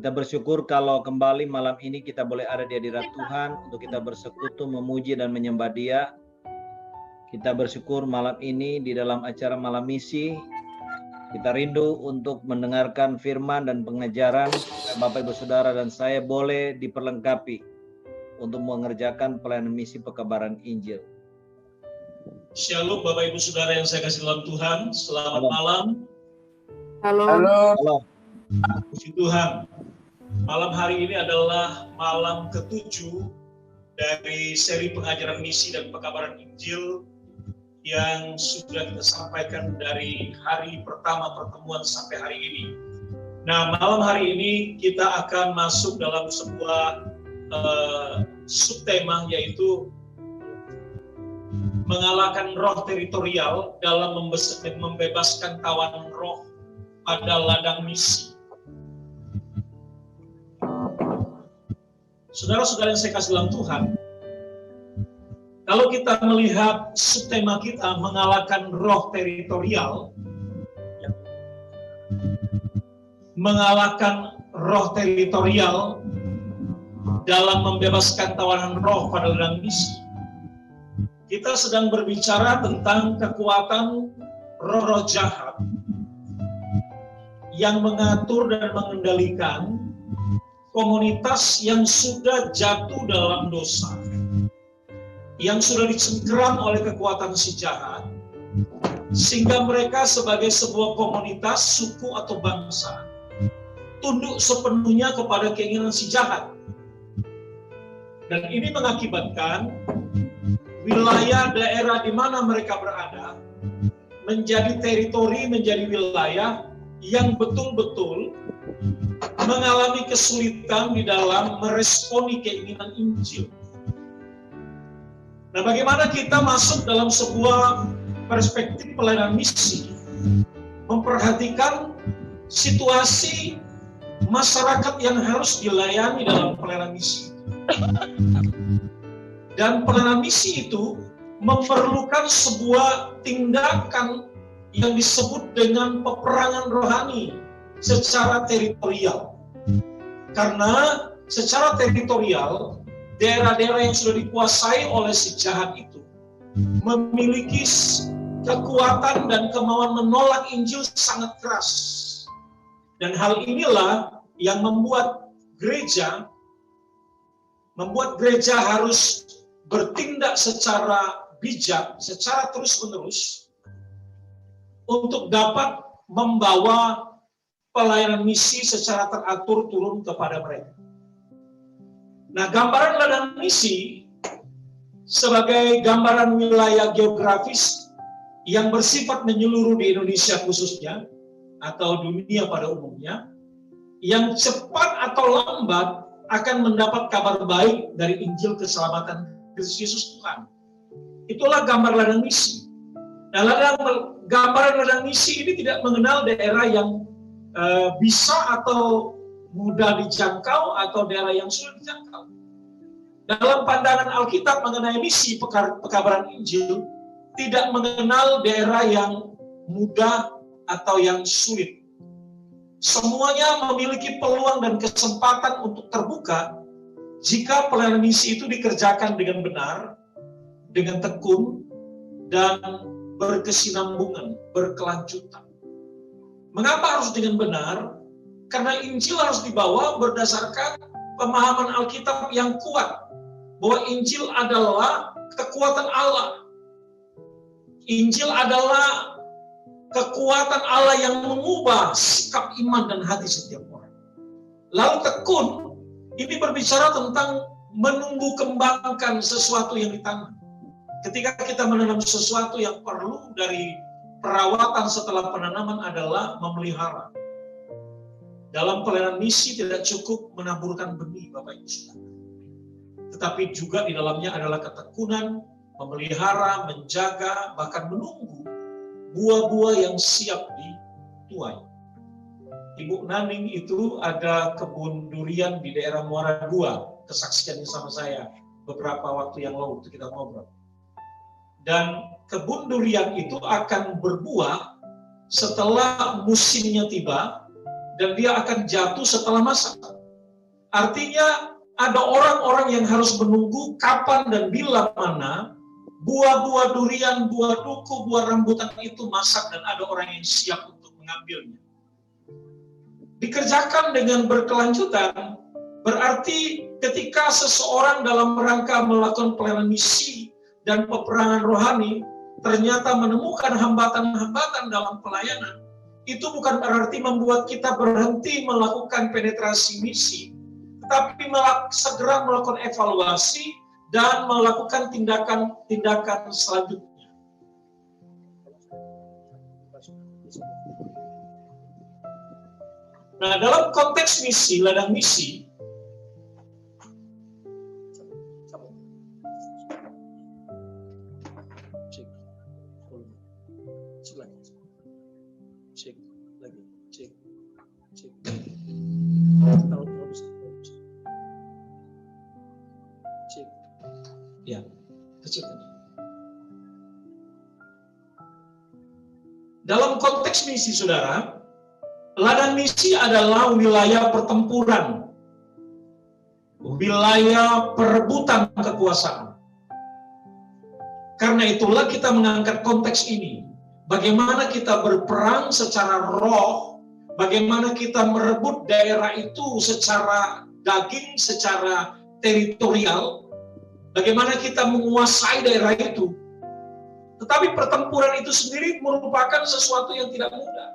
Kita bersyukur kalau kembali malam ini kita boleh ada di hadirat Tuhan untuk kita bersekutu, memuji dan menyembah Dia. Kita bersyukur malam ini di dalam acara malam misi, kita rindu untuk mendengarkan firman dan pengajaran. Bapak Ibu Saudara dan saya boleh diperlengkapi untuk mengerjakan pelayanan misi pekabaran Injil. Shalom Bapak Ibu Saudara yang saya kasih dalam Tuhan, selamat malam. Halo. Halo. Puji Tuhan, malam hari ini adalah malam ke-7 dari seri pengajaran misi dan pekabaran Injil yang sudah kita sampaikan dari hari pertama pertemuan sampai hari ini. Nah, malam hari ini kita akan masuk dalam sebuah subtema, yaitu mengalahkan roh teritorial dalam membebaskan tawanan roh pada ladang misi. Saudara-saudara yang saya kasih dalam Tuhan, kalau kita melihat subtema kita mengalahkan roh teritorial, mengalahkan roh teritorial dalam membebaskan tawanan roh pada ladang misi, kita sedang berbicara tentang kekuatan roh-roh jahat yang mengatur dan mengendalikan komunitas yang sudah jatuh dalam dosa, yang sudah dicengkeram oleh kekuatan si jahat, sehingga mereka sebagai sebuah komunitas, suku atau bangsa tunduk sepenuhnya kepada keinginan si jahat. Dan ini mengakibatkan wilayah daerah di mana mereka berada menjadi teritori, menjadi wilayah yang betul-betul mengalami kesulitan di dalam meresponi keinginan Injil. Nah, bagaimana kita masuk dalam sebuah perspektif pelayanan misi, memperhatikan situasi masyarakat yang harus dilayani dalam pelayanan misi. Dan pelayanan misi itu memerlukan sebuah tindakan yang disebut dengan peperangan rohani secara teritorial. Karena secara teritorial, daerah-daerah yang sudah dikuasai oleh si jahat itu memiliki kekuatan dan kemauan menolak Injil sangat keras. Dan hal inilah yang membuat gereja harus bertindak secara bijak, secara terus-menerus untuk dapat membawa pelayanan misi secara teratur turun kepada mereka. Nah, gambaran ladang misi sebagai gambaran wilayah geografis yang bersifat menyeluruh di Indonesia khususnya, atau dunia pada umumnya, yang cepat atau lambat akan mendapat kabar baik dari Injil keselamatan Kristus Yesus Tuhan. Itulah gambar ladang misi. Nah, gambaran ladang misi ini tidak mengenal daerah yang bisa atau mudah dijangkau atau daerah yang sulit dijangkau. Dalam pandangan Alkitab mengenai misi pekabaran Injil, tidak mengenal daerah yang mudah atau yang sulit. Semuanya memiliki peluang dan kesempatan untuk terbuka jika pelayanan misi itu dikerjakan dengan benar, dengan tekun, dan berkesinambungan, berkelanjutan. Mengapa harus dengan benar? Karena Injil harus dibawa berdasarkan pemahaman Alkitab yang kuat, bahwa Injil adalah kekuatan Allah. Injil adalah kekuatan Allah yang mengubah sikap iman dan hati setiap orang. Lalu tekun, ini berbicara tentang menumbuh kembangkan sesuatu yang ditanam. Ketika kita menanam sesuatu, yang perlu dari perawatan setelah penanaman adalah memelihara. Dalam pelayanan misi tidak cukup menaburkan benih, Bapak Ibu Saudara. Tetapi juga di dalamnya adalah ketekunan, memelihara, menjaga, bahkan menunggu buah-buah yang siap dituai. Ibu Naning itu ada kebun durian di daerah Muara II, kesaksiannya sama saya beberapa waktu yang lalu waktu kita ngobrol. Dan kebun durian itu akan berbuah setelah musimnya tiba dan dia akan jatuh setelah masa. Artinya ada orang-orang yang harus menunggu kapan dan bila mana buah-buah durian, buah duku, buah rambutan itu masak dan ada orang yang siap untuk mengambilnya. Dikerjakan dengan berkelanjutan, berarti ketika seseorang dalam rangka melakukan pelayanan misi dan peperangan rohani, ternyata menemukan hambatan-hambatan dalam pelayanan, itu bukan berarti membuat kita berhenti melakukan penetrasi misi, tetapi segera melakukan evaluasi dan melakukan tindakan-tindakan selanjutnya. Nah, dalam konteks misi, ladang misi, ya, kecil. Dalam konteks misi, saudara, ladang misi adalah wilayah pertempuran, wilayah perebutan kekuasaan. Karena itulah kita mengangkat konteks ini. Bagaimana kita berperang secara roh, bagaimana kita merebut daerah itu secara daging, secara teritorial, bagaimana kita menguasai daerah itu. Tetapi pertempuran itu sendiri merupakan sesuatu yang tidak mudah.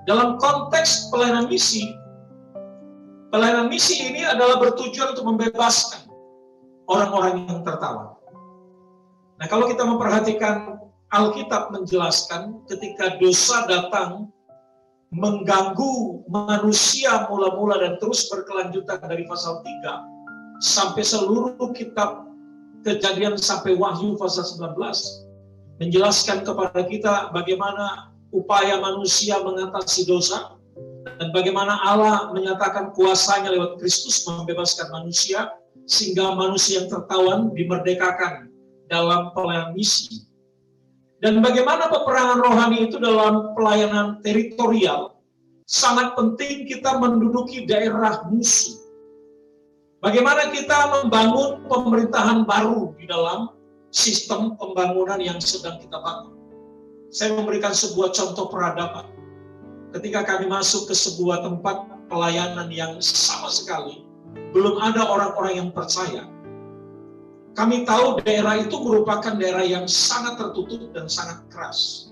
Dalam konteks pelayanan misi ini adalah bertujuan untuk membebaskan orang-orang yang tertawan. Nah, kalau kita memperhatikan Alkitab menjelaskan ketika dosa datang mengganggu manusia mula-mula dan terus berkelanjutan dari pasal 3 sampai seluruh kitab Kejadian sampai Wahyu pasal 19 menjelaskan kepada kita bagaimana upaya manusia mengatasi dosa dan bagaimana Allah menyatakan kuasanya lewat Kristus membebaskan manusia sehingga manusia yang tertawan dimerdekakan dalam pelayanan misi. Dan bagaimana peperangan rohani itu dalam pelayanan teritorial, sangat penting kita menduduki daerah musuh. Bagaimana kita membangun pemerintahan baru di dalam sistem pembangunan yang sedang kita bangun. Saya memberikan sebuah contoh peradaban. Ketika kami masuk ke sebuah tempat pelayanan yang sama sekali, belum ada orang-orang yang percaya. Kami tahu daerah itu merupakan daerah yang sangat tertutup dan sangat keras.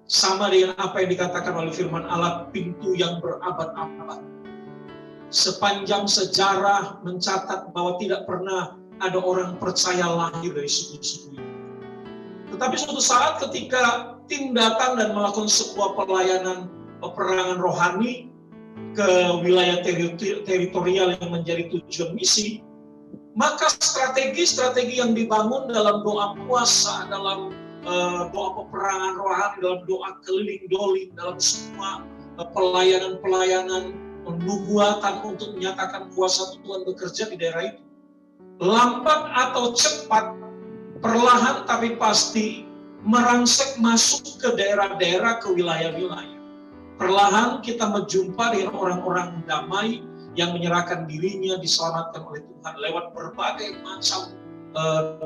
Sama dengan apa yang dikatakan oleh firman Allah, pintu yang berabad-abad. Sepanjang sejarah mencatat bahwa tidak pernah ada orang percaya lahir dari suku-suku itu. Tetapi suatu saat ketika tim datang dan melakukan sebuah pelayanan peperangan rohani ke wilayah teritorial yang menjadi tujuan misi, maka strategi-strategi yang dibangun dalam doa puasa, dalam doa peperangan rohani, dalam doa keliling dolim, dalam semua pelayanan-pelayanan nubuatan untuk menyatakan kuasa Tuhan bekerja di daerah itu. Lambat atau cepat, perlahan tapi pasti merangsek masuk ke daerah-daerah, ke wilayah-wilayah. Perlahan kita menjumpa dengan orang-orang damai yang menyerahkan dirinya, diselamatkan oleh Tuhan lewat berbagai macam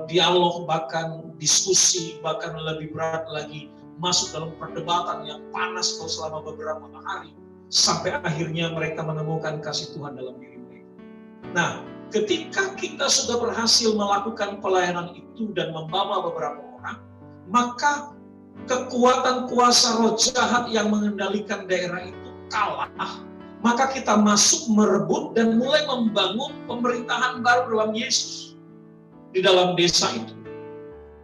dialog, bahkan diskusi, bahkan lebih berat lagi masuk dalam perdebatan yang panas selama beberapa hari. Sampai akhirnya mereka menemukan kasih Tuhan dalam diri mereka. Nah, ketika kita sudah berhasil melakukan pelayanan itu dan membawa beberapa orang, maka kekuatan kuasa roh jahat yang mengendalikan daerah itu kalah. Maka kita masuk merebut dan mulai membangun pemerintahan baru dalam Yesus di dalam desa itu.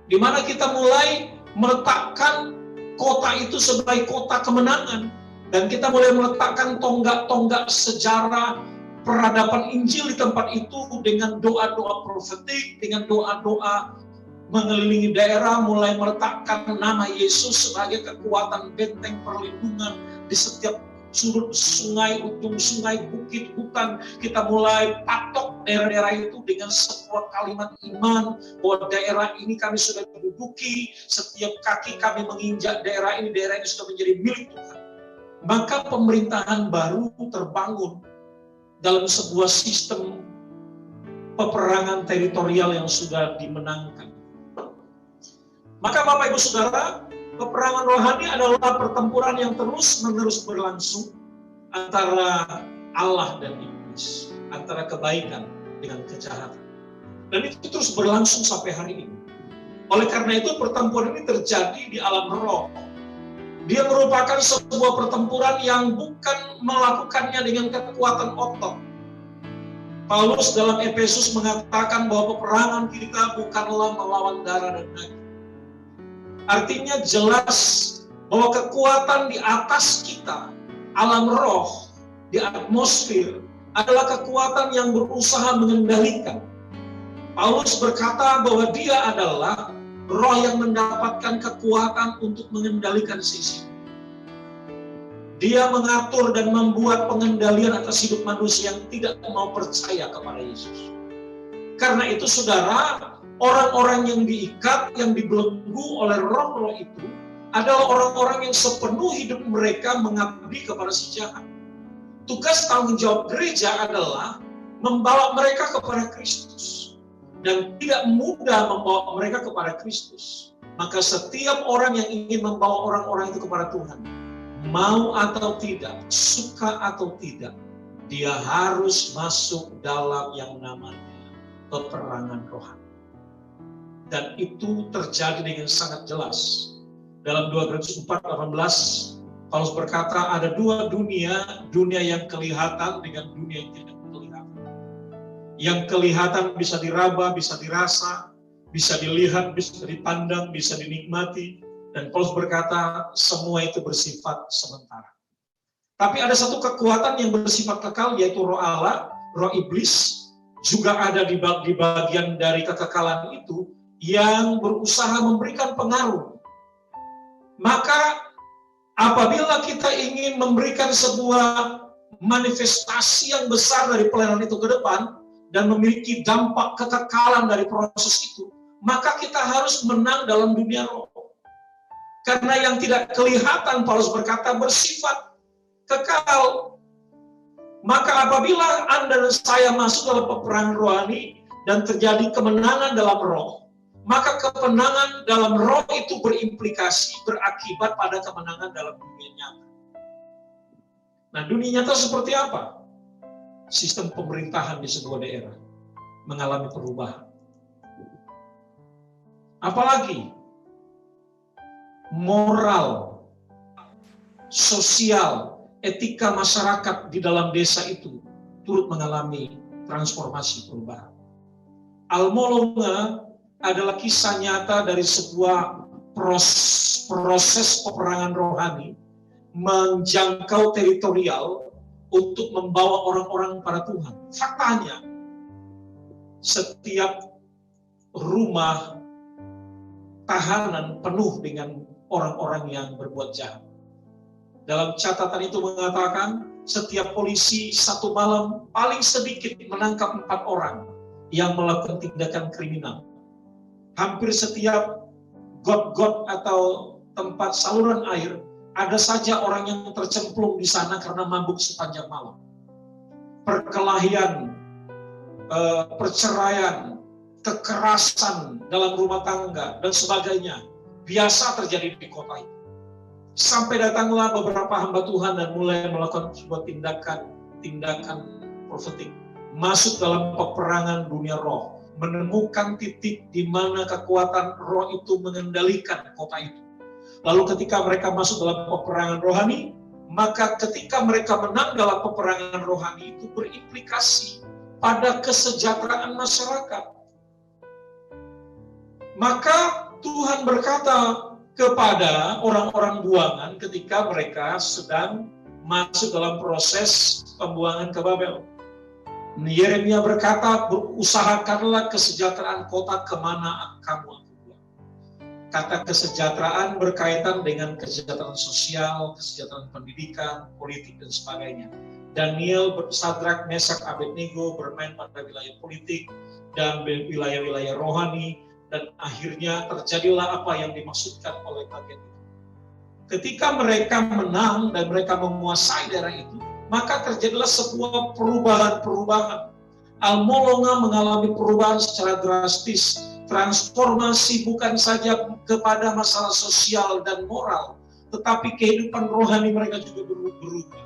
Di mana kita mulai meletakkan kota itu sebagai kota kemenangan. Dan kita mulai meletakkan tonggak-tonggak sejarah peradaban Injil di tempat itu dengan doa-doa profetik, dengan doa-doa mengelilingi daerah, mulai meletakkan nama Yesus sebagai kekuatan benteng perlindungan di setiap sudut sungai, ujung sungai, bukit, hutan. Kita mulai patok daerah-daerah itu dengan sebuah kalimat iman bahwa daerah ini kami sudah menduduki, setiap kaki kami menginjak daerah ini sudah menjadi milik Tuhan. maka pemerintahan baru terbangun dalam sebuah sistem peperangan teritorial yang sudah dimenangkan. Maka Bapak Ibu Saudara, peperangan rohani adalah pertempuran yang terus-menerus berlangsung antara Allah dan iblis, antara kebaikan dengan kejahatan. Dan itu terus berlangsung sampai hari ini. Oleh karena itu pertempuran ini terjadi di alam roh. Dia merupakan sebuah pertempuran yang bukan melakukannya dengan kekuatan otot. Paulus dalam Efesus mengatakan bahwa peperangan kita bukanlah melawan darah dan daging. Artinya jelas bahwa kekuatan di atas kita, alam roh, di atmosfer, adalah kekuatan yang berusaha mengendalikan. Paulus berkata bahwa dia adalah roh yang mendapatkan kekuatan untuk mengendalikan sisi. Dia mengatur dan membuat pengendalian atas hidup manusia yang tidak mau percaya kepada Yesus. Karena itu saudara, orang-orang yang diikat, yang dibelenggu oleh roh-roh itu adalah orang-orang yang sepenuh hidup mereka mengabdi kepada si jahat. Tugas tanggung jawab gereja adalah membawa mereka kepada Kristus. Dan tidak mudah membawa mereka kepada Kristus. Maka setiap orang yang ingin membawa orang-orang itu kepada Tuhan, mau atau tidak, suka atau tidak, dia harus masuk dalam yang namanya peperangan rohani. Dan itu terjadi dengan sangat jelas. Dalam 2 Korintus 4:18, Paulus berkata ada dua dunia, dunia yang kelihatan dengan dunia yang tidak kelihatan. Yang kelihatan bisa diraba, bisa dirasa, bisa dilihat, bisa dipandang, bisa dinikmati. Dan Paulus berkata semua itu bersifat sementara. Tapi ada satu kekuatan yang bersifat kekal, yaitu roh Allah, roh iblis, juga ada di bagian dari kekekalan itu, yang berusaha memberikan pengaruh. Maka apabila kita ingin memberikan sebuah manifestasi yang besar dari pelayanan itu ke depan, dan memiliki dampak kekekalan dari proses itu, maka kita harus menang dalam dunia roh. Karena yang tidak kelihatan, Paulus berkata, bersifat kekal. Maka apabila Anda dan saya masuk dalam peperangan rohani dan terjadi kemenangan dalam roh, maka kemenangan dalam roh itu berimplikasi, berakibat pada kemenangan dalam dunia nyata. Nah, dunia nyata seperti apa? Sistem pemerintahan di sebuah daerah mengalami perubahan. Apalagi moral, sosial, etika masyarakat di dalam desa itu turut mengalami transformasi perubahan. Almolonga adalah kisah nyata dari sebuah proses peperangan rohani menjangkau teritorial untuk membawa orang-orang pada Tuhan. Faktanya, setiap rumah tahanan penuh dengan orang-orang yang berbuat jahat. Dalam catatan itu mengatakan, setiap polisi satu malam paling sedikit menangkap 4 orang yang melakukan tindakan kriminal. Hampir setiap got-got atau tempat saluran air, ada saja orang yang tercemplung di sana karena mabuk sepanjang malam. Perkelahian, perceraian, kekerasan dalam rumah tangga, dan sebagainya, biasa terjadi di kota itu. Sampai datanglah beberapa hamba Tuhan dan mulai melakukan sebuah tindakan profetik. Masuk dalam peperangan dunia roh. Menemukan titik di mana kekuatan roh itu mengendalikan kota itu. Lalu ketika mereka masuk dalam peperangan rohani, maka ketika mereka menang dalam peperangan rohani itu berimplikasi pada kesejahteraan masyarakat. Maka Tuhan berkata kepada orang-orang buangan ketika mereka sedang masuk dalam proses pembuangan ke Babel. Yeremia berkata, usahakanlah kesejahteraan kota kemana kamu aku buang. Kata kesejahteraan berkaitan dengan kesejahteraan sosial, kesejahteraan pendidikan, politik, dan sebagainya. Daniel, Sadrak, Mesak, Abednego bermain pada wilayah politik dan wilayah-wilayah rohani, dan akhirnya terjadilah apa yang dimaksudkan oleh bagian itu. Ketika mereka menang dan mereka menguasai daerah itu, maka terjadilah sebuah perubahan-perubahan. Al-Molonga mengalami perubahan secara drastis, transformasi bukan saja kepada masalah sosial dan moral, tetapi kehidupan rohani mereka juga berubah.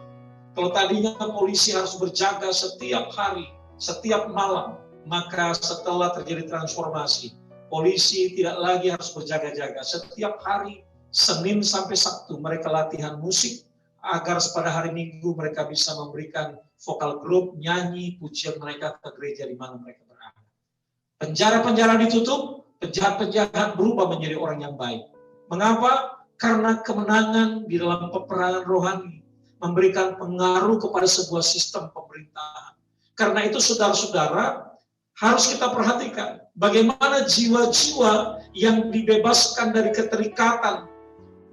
Kalau tadinya polisi harus berjaga setiap hari, setiap malam, maka setelah terjadi transformasi, polisi tidak lagi harus berjaga-jaga. Setiap hari, Senin sampai Sabtu, mereka latihan musik, agar pada hari Minggu mereka bisa memberikan vokal grup, nyanyi, pujian mereka ke gereja di mana mereka berada. Penjara-penjara ditutup, penjahat-penjahat berubah menjadi orang yang baik. Mengapa? Karena kemenangan di dalam peperangan rohani memberikan pengaruh kepada sebuah sistem pemerintahan. Karena itu saudara-saudara, harus kita perhatikan bagaimana jiwa-jiwa yang dibebaskan dari keterikatan,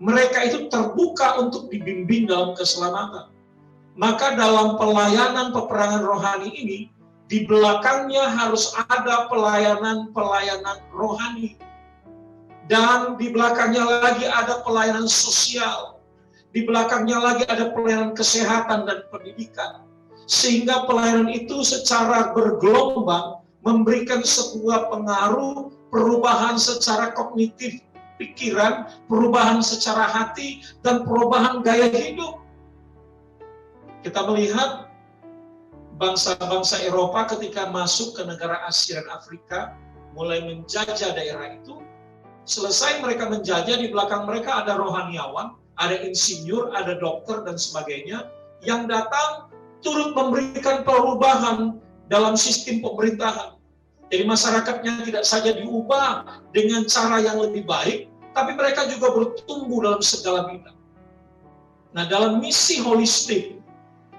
mereka itu terbuka untuk dibimbing dalam keselamatan. Maka dalam pelayanan peperangan rohani ini, di belakangnya harus ada pelayanan-pelayanan rohani. Dan di belakangnya lagi ada pelayanan sosial. Di belakangnya lagi ada pelayanan kesehatan dan pendidikan. Sehingga pelayanan itu secara bergelombang memberikan sebuah pengaruh, perubahan secara kognitif, pikiran, perubahan secara hati, dan perubahan gaya hidup. Kita melihat bangsa-bangsa Eropa ketika masuk ke negara Asia dan Afrika, mulai menjajah daerah itu. Selesai mereka menjajah, di belakang mereka ada rohaniawan, ada insinyur, ada dokter, dan sebagainya, yang datang turut memberikan perubahan dalam sistem pemerintahan. Jadi masyarakatnya tidak saja diubah dengan cara yang lebih baik, tapi mereka juga bertumbuh dalam segala bidang. Nah, dalam misi holistik,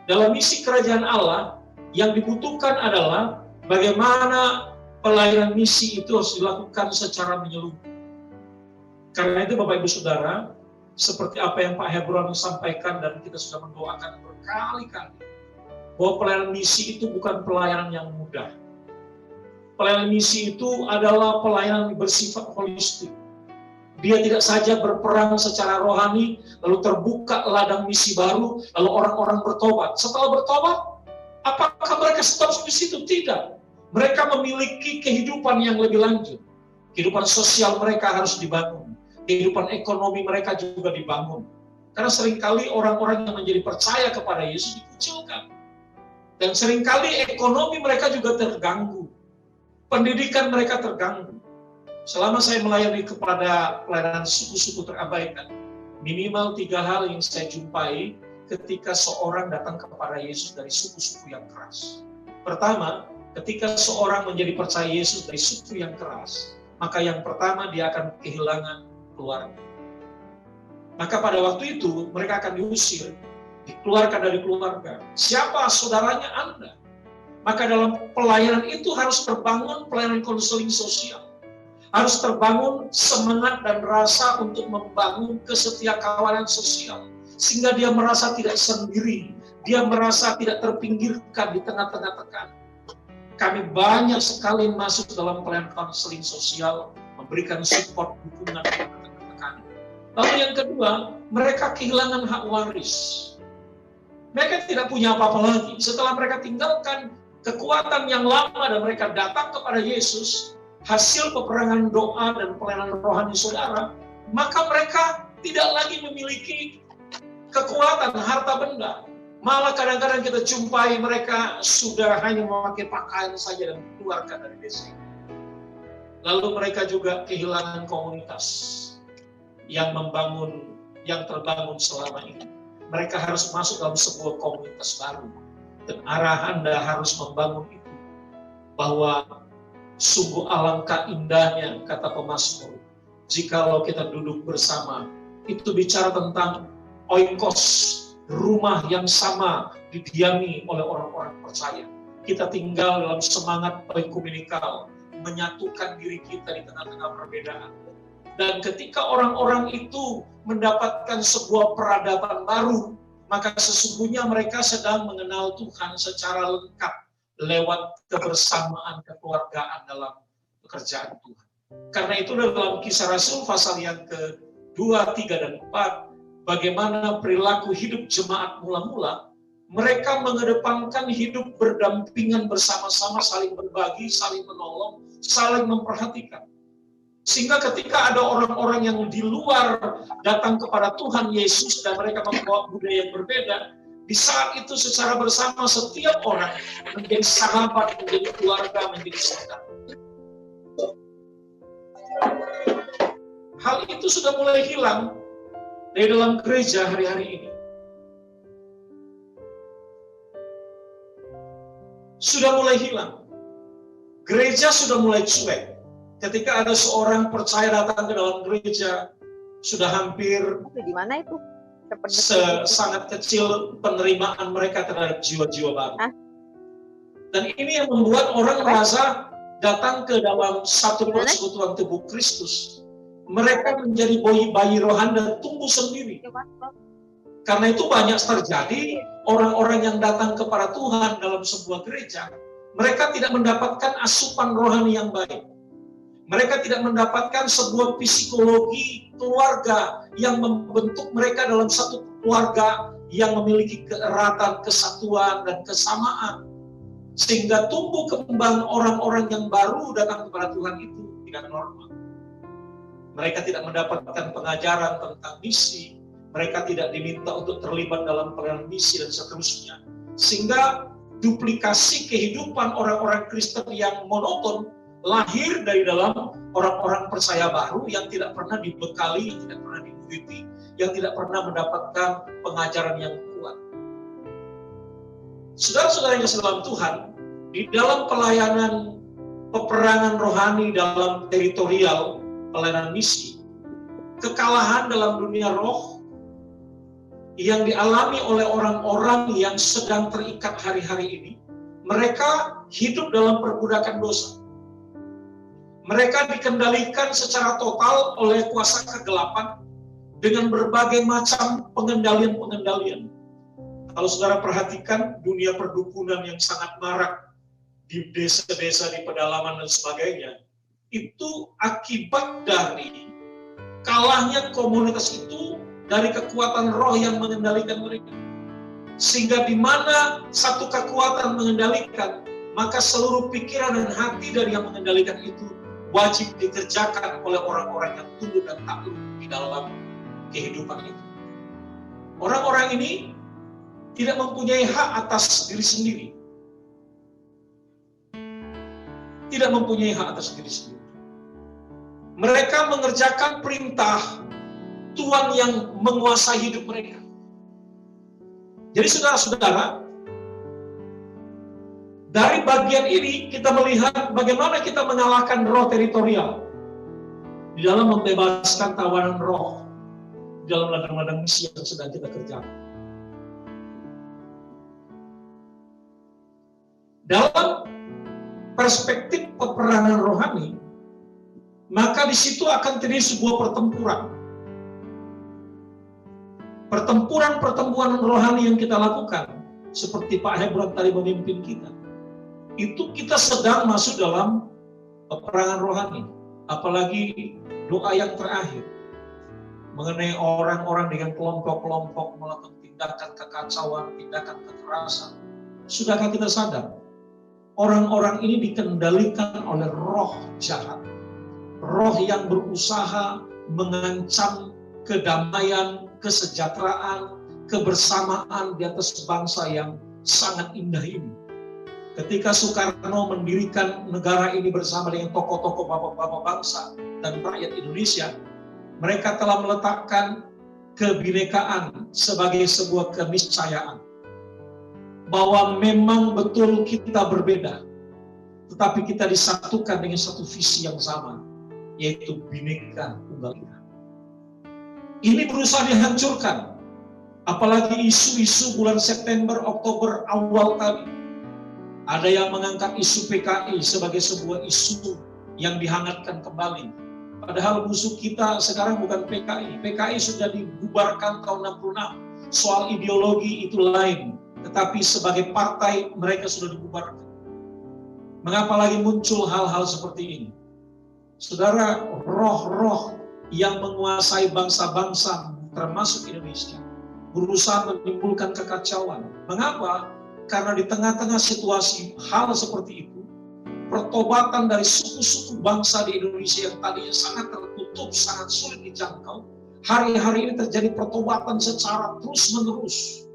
dalam misi kerajaan Allah, yang dibutuhkan adalah bagaimana pelayanan misi itu harus dilakukan secara menyeluruh. Karena itu Bapak Ibu Saudara, seperti apa yang Pak Hebron sampaikan dan kita sudah mendoakan berkali-kali, bahwa pelayanan misi itu bukan pelayanan yang mudah. Pelayanan misi itu adalah pelayanan bersifat holistik. Dia tidak saja berperang secara rohani, lalu terbuka ladang misi baru, lalu orang-orang bertobat. Setelah bertobat, apakah mereka stop di situ? Tidak. Mereka memiliki kehidupan yang lebih lanjut. Kehidupan sosial mereka harus dibangun. Kehidupan ekonomi mereka juga dibangun. Karena seringkali orang-orang yang menjadi percaya kepada Yesus dikucilkan. Dan seringkali ekonomi mereka juga terganggu. Pendidikan mereka terganggu. Selama saya melayani kepada pelayanan suku-suku terabaikan, minimal 3 hal yang saya jumpai ketika seorang datang kepada Yesus dari suku-suku yang keras. Pertama, ketika seorang menjadi percaya Yesus dari suku yang keras, maka yang pertama dia akan kehilangan keluarga. Maka pada waktu itu mereka akan diusir, dikeluarkan dari keluarga. Siapa saudaranya Anda? Maka dalam pelayanan itu harus terbangun pelayanan konseling sosial. Harus terbangun semangat dan rasa untuk membangun kesetiakawanan sosial. Sehingga dia merasa tidak sendiri. Dia merasa tidak terpinggirkan di tengah-tengah tekanan. Kami banyak sekali masuk dalam pelayanan konseling sosial, memberikan support, dukungan di tengah-tengah tekanan. Lalu yang kedua, mereka kehilangan hak waris. Mereka tidak punya apa-apa lagi. Setelah mereka tinggalkan kekuatan yang lama dan mereka datang kepada Yesus, hasil peperangan doa dan pelayanan rohani saudara, maka mereka tidak lagi memiliki kekuatan harta benda. Malah kadang-kadang kita jumpai mereka sudah hanya memakai pakaian saja dan dikeluarkan dari desa. Lalu mereka juga kehilangan komunitas yang terbangun selama ini. Mereka harus masuk dalam sebuah komunitas baru. Dan arah Anda harus membangun itu. Bahwa sungguh alangkah indahnya, kata pemazmur, jikalau kita duduk bersama. Itu bicara tentang oikos, rumah yang sama didiami oleh orang-orang percaya. Kita tinggal dalam semangat oikumenikal, menyatukan diri kita di tengah-tengah perbedaan. Dan ketika orang-orang itu mendapatkan sebuah peradaban baru, maka sesungguhnya mereka sedang mengenal Tuhan secara lengkap lewat kebersamaan kekeluargaan dalam pekerjaan Tuhan. Karena itu dalam Kisah Rasul pasal yang ke-2, 3, dan 4, bagaimana perilaku hidup jemaat mula-mula, mereka mengedepankan hidup berdampingan bersama-sama, saling berbagi, saling menolong, saling memperhatikan. Sehingga ketika ada orang-orang yang di luar datang kepada Tuhan Yesus dan mereka membawa budaya yang berbeda, di saat itu secara bersama setiap orang menjadi sahabat, menjadi keluarga, menjadi saudara. Hal itu sudah mulai hilang dari dalam gereja hari-hari ini. Sudah mulai hilang. Gereja sudah mulai cuek. Ketika ada seorang percaya datang ke dalam gereja, sudah hampir Di mana itu? sangat kecil penerimaan mereka terhadap jiwa-jiwa baru. Hah? Dan ini yang membuat orang merasa datang ke dalam satu Gimana? persekutuan tubuh Kristus, mereka menjadi bayi rohani dan tumbuh sendiri. Karena itu banyak terjadi orang-orang yang datang kepada Tuhan dalam sebuah gereja, mereka tidak mendapatkan asupan rohani yang baik. Mereka tidak mendapatkan sebuah psikologi keluarga yang membentuk mereka dalam satu keluarga yang memiliki keeratan, kesatuan, dan kesamaan. Sehingga tumbuh kembang orang-orang yang baru datang kepada Tuhan itu tidak normal. Mereka tidak mendapatkan pengajaran tentang misi. Mereka tidak diminta untuk terlibat dalam pelayanan misi dan seterusnya. Sehingga duplikasi kehidupan orang-orang Kristen yang monoton lahir dari dalam orang-orang percaya baru yang tidak pernah dibekali, yang tidak pernah dimuridhi, yang tidak pernah mendapatkan pengajaran yang kuat. Saudara-saudara yang kasih dalam Tuhan, di dalam pelayanan peperangan rohani dalam teritorial pelayanan misi, kekalahan dalam dunia roh yang dialami oleh orang-orang yang sedang terikat hari-hari ini, mereka hidup dalam perbudakan dosa. Mereka dikendalikan secara total oleh kuasa kegelapan dengan berbagai macam pengendalian-pengendalian. Kalau saudara perhatikan dunia perdukunan yang sangat marak di desa-desa, di pedalaman dan sebagainya, itu akibat dari kalahnya komunitas itu dari kekuatan roh yang mengendalikan mereka. Sehingga di mana satu kekuatan mengendalikan, maka seluruh pikiran dan hati dari yang mengendalikan itu wajib dikerjakan oleh orang-orang yang tunduk dan takluk di dalam kehidupan itu. Orang-orang ini tidak mempunyai hak atas diri sendiri. Tidak mempunyai hak atas diri sendiri. Mereka mengerjakan perintah Tuhan yang menguasai hidup mereka. Jadi saudara-saudara, dari bagian ini kita melihat bagaimana kita mengalahkan roh teritorial di dalam membebaskan tawanan roh di dalam ladang-ladang misi yang sedang kita kerjakan. Dalam perspektif peperangan rohani, maka di situ akan terjadi sebuah pertempuran. Pertempuran rohani yang kita lakukan, seperti Pak Hebron tadi memimpin kita, itu kita sedang masuk dalam peperangan rohani. Apalagi doa yang terakhir mengenai orang-orang dengan kelompok-kelompok melakukan tindakan kekacauan, tindakan kekerasan. Sudahkah kita sadar? Orang-orang ini dikendalikan oleh roh jahat. Roh yang berusaha mengancam kedamaian, kesejahteraan, kebersamaan di atas bangsa yang sangat indah ini. Ketika Soekarno mendirikan negara ini bersama dengan tokoh-tokoh bapak-bapak bangsa dan rakyat Indonesia, mereka telah meletakkan kebinekaan sebagai sebuah keniscayaan. Bahwa memang betul kita berbeda, tetapi kita disatukan dengan satu visi yang sama, yaitu Bhinneka Tunggal Ika. Ini berusaha dihancurkan, apalagi isu-isu bulan September, Oktober awal tadi. Ada yang mengangkat isu PKI sebagai sebuah isu yang dihangatkan kembali. Padahal musuh kita sekarang bukan PKI. PKI sudah dibubarkan tahun 66. Soal ideologi itu lain. Tetapi sebagai partai mereka sudah dibubarkan. Mengapa lagi muncul hal-hal seperti ini? Saudara, roh-roh yang menguasai bangsa-bangsa termasuk Indonesia, berusaha menimbulkan kekacauan. Mengapa? Karena di tengah-tengah situasi hal seperti itu, pertobatan dari suku-suku bangsa di Indonesia yang tadinya sangat tertutup, sangat sulit dijangkau, hari-hari ini terjadi pertobatan secara terus-menerus.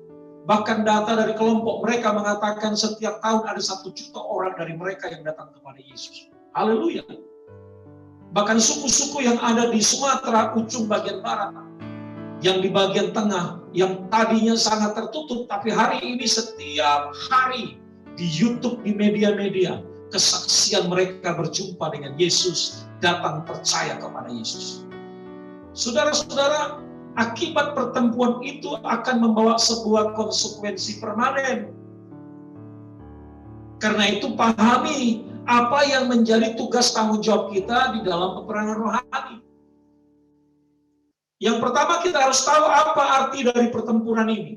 Bahkan data dari kelompok mereka mengatakan setiap tahun ada 1 juta orang dari mereka yang datang kepada Yesus. Haleluya. Bahkan suku-suku yang ada di Sumatera ujung bagian barat, yang di bagian tengah, yang tadinya sangat tertutup, tapi hari ini setiap hari di YouTube, di media-media, kesaksian mereka berjumpa dengan Yesus, datang percaya kepada Yesus. Saudara-saudara, akibat pertemuan itu akan membawa sebuah konsekuensi permanen. Karena itu pahami apa yang menjadi tugas tanggung jawab kita di dalam peperangan rohani. Yang pertama kita harus tahu apa arti dari pertempuran ini.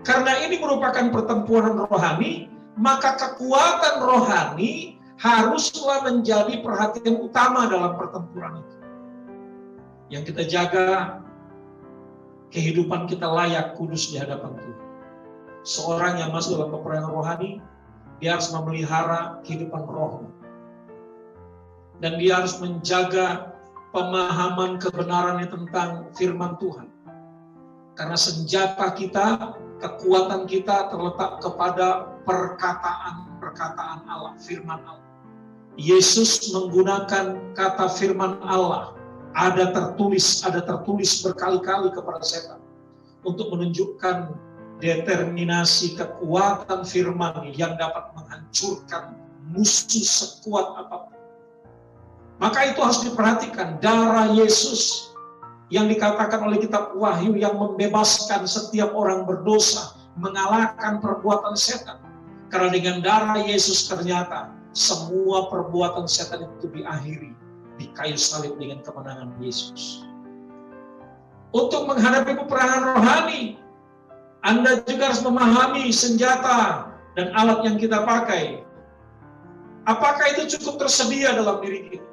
Karena ini merupakan pertempuran rohani, maka kekuatan rohani haruslah menjadi perhatian utama dalam pertempuran itu. Yang kita jaga kehidupan kita layak kudus di hadapan Tuhan. Seorang yang masuk dalam peperangan rohani, dia harus memelihara kehidupan rohnya. Dan dia harus menjaga pemahaman kebenarannya tentang firman Tuhan. Karena senjata kita, kekuatan kita terletak kepada perkataan-perkataan Allah, firman Allah. Yesus menggunakan kata firman Allah. Ada tertulis berkali-kali kepada setan untuk menunjukkan determinasi kekuatan firman yang dapat menghancurkan musuh sekuat apapun. Maka itu harus diperhatikan, darah Yesus yang dikatakan oleh kitab Wahyu yang membebaskan setiap orang berdosa, mengalahkan perbuatan setan. Karena dengan darah Yesus ternyata semua perbuatan setan itu diakhiri di kayu salib dengan kemenangan Yesus. Untuk menghadapi peperangan rohani, Anda juga harus memahami senjata dan alat yang kita pakai. Apakah itu cukup tersedia dalam diri kita?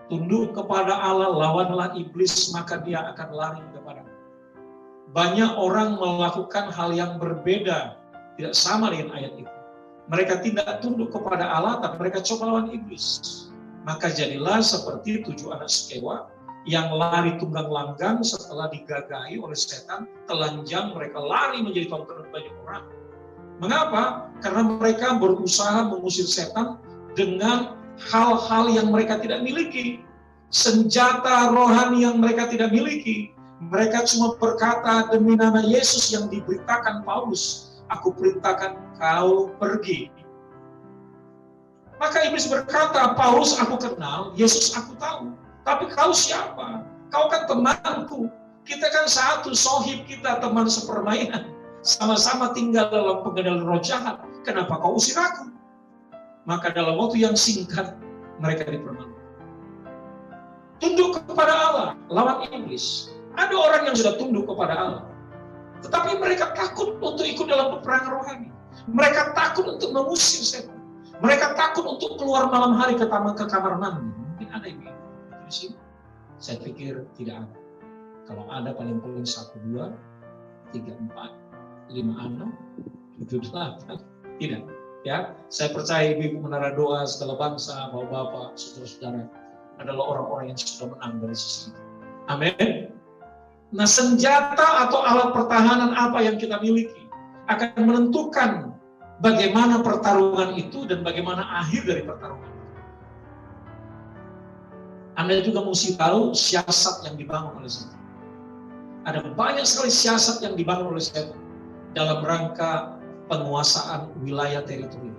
Tunduk kepada Allah, lawanlah iblis, maka dia akan lari kepadamu. Banyak orang melakukan hal yang berbeda, tidak sama dengan ayat itu. Mereka tidak tunduk kepada Allah, tapi mereka coba lawan iblis. Maka jadilah seperti 7 anak sekewa yang lari tunggang langgang setelah digagahi oleh setan, telanjang mereka lari menjadi tontonan banyak orang. Mengapa? Karena mereka berusaha mengusir setan dengan hal-hal yang mereka tidak miliki. Senjata rohani yang mereka tidak miliki. Mereka cuma berkata demi nama Yesus yang diberitakan Paulus, aku perintahkan kau pergi. Maka iblis berkata, Paulus aku kenal, Yesus aku tahu. Tapi kau siapa? Kau kan temanku. Kita kan satu, sohib kita, teman sepermainan. Sama-sama tinggal dalam pengendalian roh jahat. Kenapa kau usir aku? Maka dalam waktu yang singkat, mereka dipermalukan. Tunduk kepada Allah, lawan iblis. Ada orang yang sudah tunduk kepada Allah. Tetapi mereka takut untuk ikut dalam peperangan rohani. Mereka takut untuk mengusir setan. Mereka takut untuk keluar malam hari ke kamar mandi. Mungkin ada yang di sini. Saya pikir tidak ada. Kalau ada paling-paling 1, 2, 3, 4, 5, 6, 7, 8. Tidak. Ya, saya percaya ibu menara doa segala bangsa, bapak-bapak, saudara-saudara adalah orang-orang yang sudah menang dari sisi itu. Amin. Nah, senjata atau alat pertahanan apa yang kita miliki akan menentukan bagaimana pertarungan itu dan bagaimana akhir dari pertarungan itu. Anda juga mesti tahu siasat yang dibangun oleh setan. Ada banyak sekali siasat yang dibangun oleh setan dalam rangka penguasaan wilayah teritori.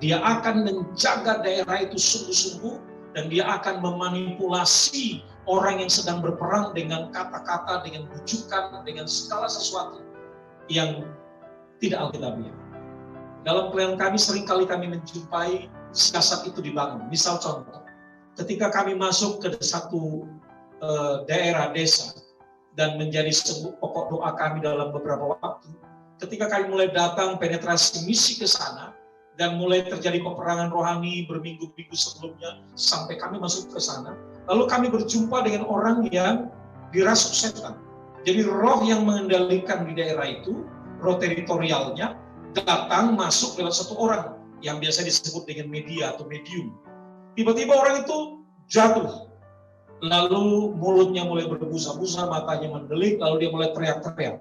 Dia akan menjaga daerah itu sungguh-sungguh dan dia akan memanipulasi orang yang sedang berperang dengan kata-kata, dengan bujukan, dengan segala sesuatu yang tidak alkitabiah. Dalam pelayanan kami seringkali kami menjumpai siasat itu dibangun. Misal contoh, ketika kami masuk ke satu daerah desa dan menjadi pokok doa kami dalam beberapa waktu, ketika kami mulai datang penetrasi misi ke sana dan mulai terjadi peperangan rohani berminggu-minggu sebelumnya sampai kami masuk ke sana, Lalu kami berjumpa dengan orang yang dirasuk setan. Jadi roh yang mengendalikan di daerah itu, roh teritorialnya, datang masuk lewat satu orang yang biasa disebut dengan media atau medium. Tiba-tiba orang itu jatuh. Lalu mulutnya mulai berbusa-busa, matanya mendelik, lalu dia mulai teriak-teriak.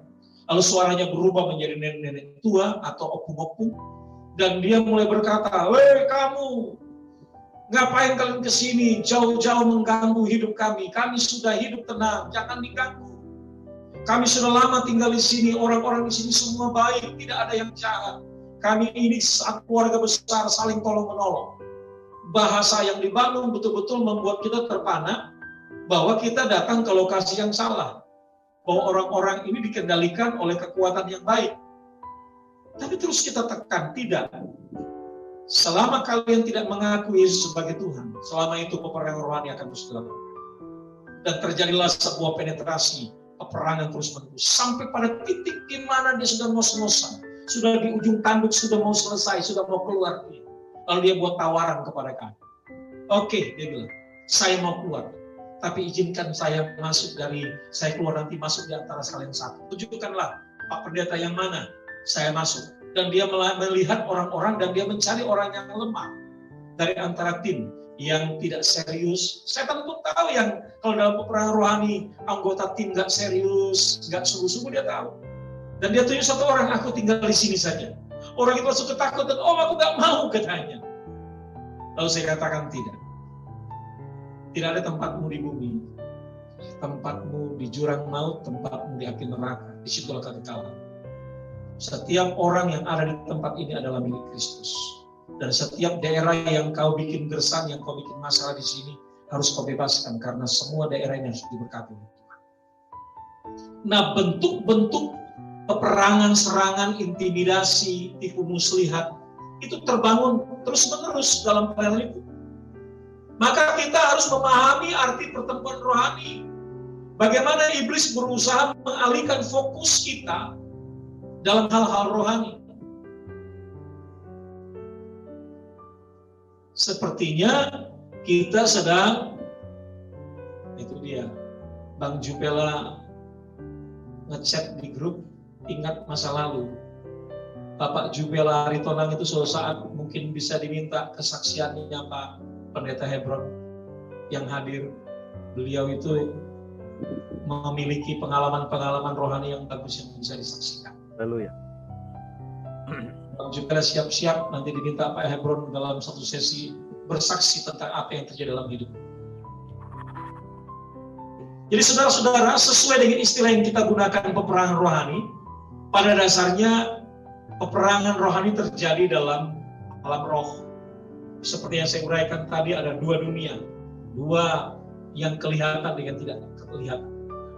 Lalu suaranya berubah menjadi nenek-nenek tua atau opung-opung. Dan dia mulai berkata, "Weh kamu, ngapain kalian kesini, jauh-jauh mengganggu hidup kami? Kami sudah hidup tenang, jangan diganggu. Kami sudah lama tinggal di sini, orang-orang di sini semua baik, tidak ada yang jahat. Kami ini satu keluarga besar, saling tolong-menolong." Bahasa yang dibangun betul-betul membuat kita terpana bahwa kita datang ke lokasi yang salah. Bahwa orang-orang ini dikendalikan oleh kekuatan yang baik. Tapi terus kita tekan, tidak. Selama kalian tidak mengakui Yesus sebagai Tuhan, selama itu peperangan rohani akan terus dilakukan. Dan terjadilah sebuah penetrasi, peperangan terus-menerus. Sampai pada titik di mana dia sudah ngos-ngosan, sudah di ujung tanduk, sudah mau selesai, sudah mau keluar. Lalu dia buat tawaran kepada kami. Oke, dia bilang, saya mau keluar. Tapi izinkan saya keluar nanti masuk di antara kalian satu. Tunjukkanlah Pak Pendeta yang mana saya masuk. Dan dia melihat orang-orang dan dia mencari orang yang lemah dari antara tim yang tidak serius. Setan pun tahu yang kalau dalam peperangan rohani anggota tim nggak serius, nggak sungguh-sungguh dia tahu. Dan dia tunjuk satu orang, aku tinggal di sini saja. Orang itu langsung ketakutan, aku nggak mau katanya. Lalu saya katakan tidak. Tidak ada tempatmu di bumi, tempatmu di jurang maut, tempatmu di api neraka, disitulah kekekalan. Setiap orang yang ada di tempat ini adalah milik Kristus. Dan setiap daerah yang kau bikin gersang, yang kau bikin masalah di sini, harus kau bebaskan, karena semua daerah ini harus diberkati oleh Tuhan. Nah, bentuk-bentuk peperangan, serangan, intimidasi, tipu muslihat, itu terbangun terus-menerus dalam pelayanan itu. Maka kita harus memahami arti pertemuan rohani. Bagaimana iblis berusaha mengalihkan fokus kita dalam hal-hal rohani. Sepertinya kita sedang, itu dia, Bang Jupela ngechat di grup, ingat masa lalu. Bapak Jupela Aritonang itu suatu saat mungkin bisa diminta kesaksiannya Pak Pendeta Hebron yang hadir. Beliau itu memiliki pengalaman-pengalaman rohani yang bagus yang bisa disaksikan. Lalu ya. Bang Jupela siap-siap nanti diminta Pak Hebron dalam satu sesi bersaksi tentang apa yang terjadi dalam hidup. Jadi saudara-saudara, sesuai dengan istilah yang kita gunakan peperangan rohani, pada dasarnya peperangan rohani terjadi dalam alam roh. Seperti yang saya uraikan tadi, ada dua dunia. Dua yang kelihatan dengan tidak kelihatan.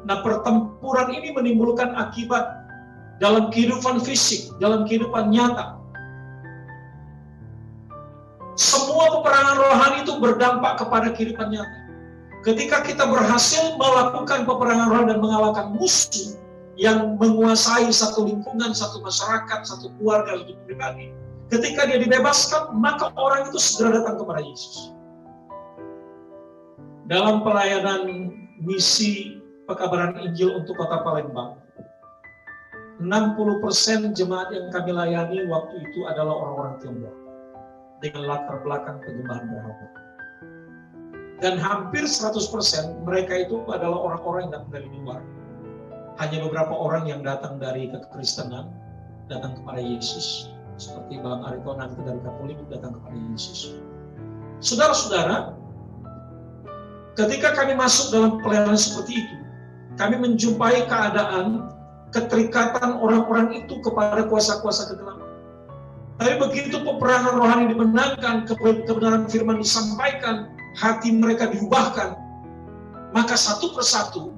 Nah, pertempuran ini menimbulkan akibat dalam kehidupan fisik, dalam kehidupan nyata. Semua peperangan rohani itu berdampak kepada kehidupan nyata. Ketika kita berhasil melakukan peperangan rohani dan mengalahkan musuh yang menguasai satu lingkungan, satu masyarakat, satu keluarga, satu pribadi, ketika dia dibebaskan, maka orang itu segera datang kepada Yesus. Dalam pelayanan misi pekabaran Injil untuk Kota Palembang, 60% jemaat yang kami layani waktu itu adalah orang-orang Tionghoa dengan latar belakang penyembahan berhala. Dan hampir 100% mereka itu adalah orang-orang yang datang dari luar. Hanya beberapa orang yang datang dari kekristenan, datang kepada Yesus. Seperti Bang Aritonang itu dari Katolik datang kepada Yesus. Saudara-saudara, ketika kami masuk dalam pelayanan seperti itu, kami menjumpai keadaan keterikatan orang-orang itu kepada kuasa-kuasa kegelapan. Tapi begitu peperangan rohani dimenangkan, kebenaran firman disampaikan, hati mereka diubahkan, maka satu persatu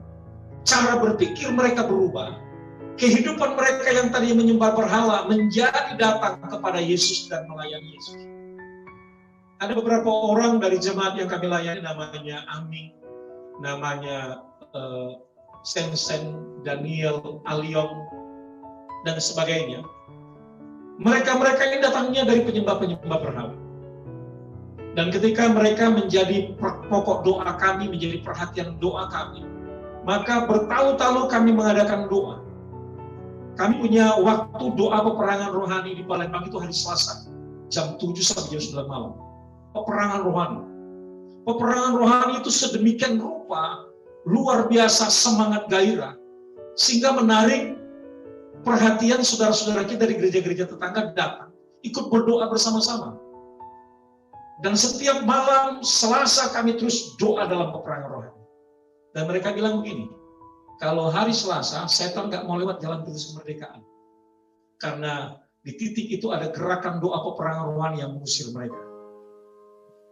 cara berpikir mereka berubah. Kehidupan mereka yang tadinya menyembah berhala menjadi datang kepada Yesus dan melayani Yesus. Ada beberapa orang dari jemaat yang kami layani, namanya Aming, namanya Sen, Daniel, Aliong, dan sebagainya. Mereka ini datangnya dari penyembah-penyembah berhala. Dan ketika mereka menjadi pokok doa kami, menjadi perhatian doa kami, maka bertahun-tahun kami mengadakan doa. Kami punya waktu doa peperangan rohani di Palembang itu hari Selasa, jam 7 sampai jam 9 malam. Peperangan rohani. Peperangan rohani itu sedemikian rupa, luar biasa semangat gairah, sehingga menarik perhatian saudara-saudara kita di gereja-gereja tetangga datang, ikut berdoa bersama-sama. Dan setiap malam Selasa kami terus doa dalam peperangan rohani. Dan mereka bilang begini, kalau hari Selasa, setan nggak mau lewat jalan pintu kemerdekaan. Karena di titik itu ada gerakan doa peperangan rohani yang mengusir mereka.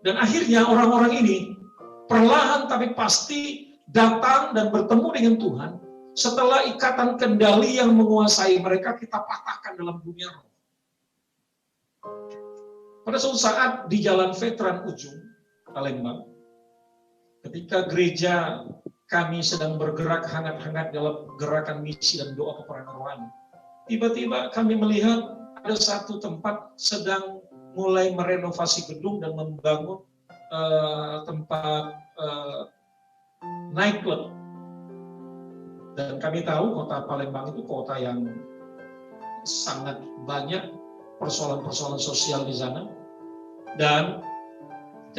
Dan akhirnya orang-orang ini perlahan tapi pasti datang dan bertemu dengan Tuhan. Setelah ikatan kendali yang menguasai mereka, kita patahkan dalam dunia roh. Pada suatu saat di Jalan Veteran Ujung, Palembang, ketika gereja kami sedang bergerak hangat-hangat dalam gerakan misi dan doa peperangan rohani, tiba-tiba kami melihat ada satu tempat sedang mulai merenovasi gedung dan membangun tempat nightclub. Dan kami tahu kota Palembang itu kota yang sangat banyak persoalan-persoalan sosial di sana. Dan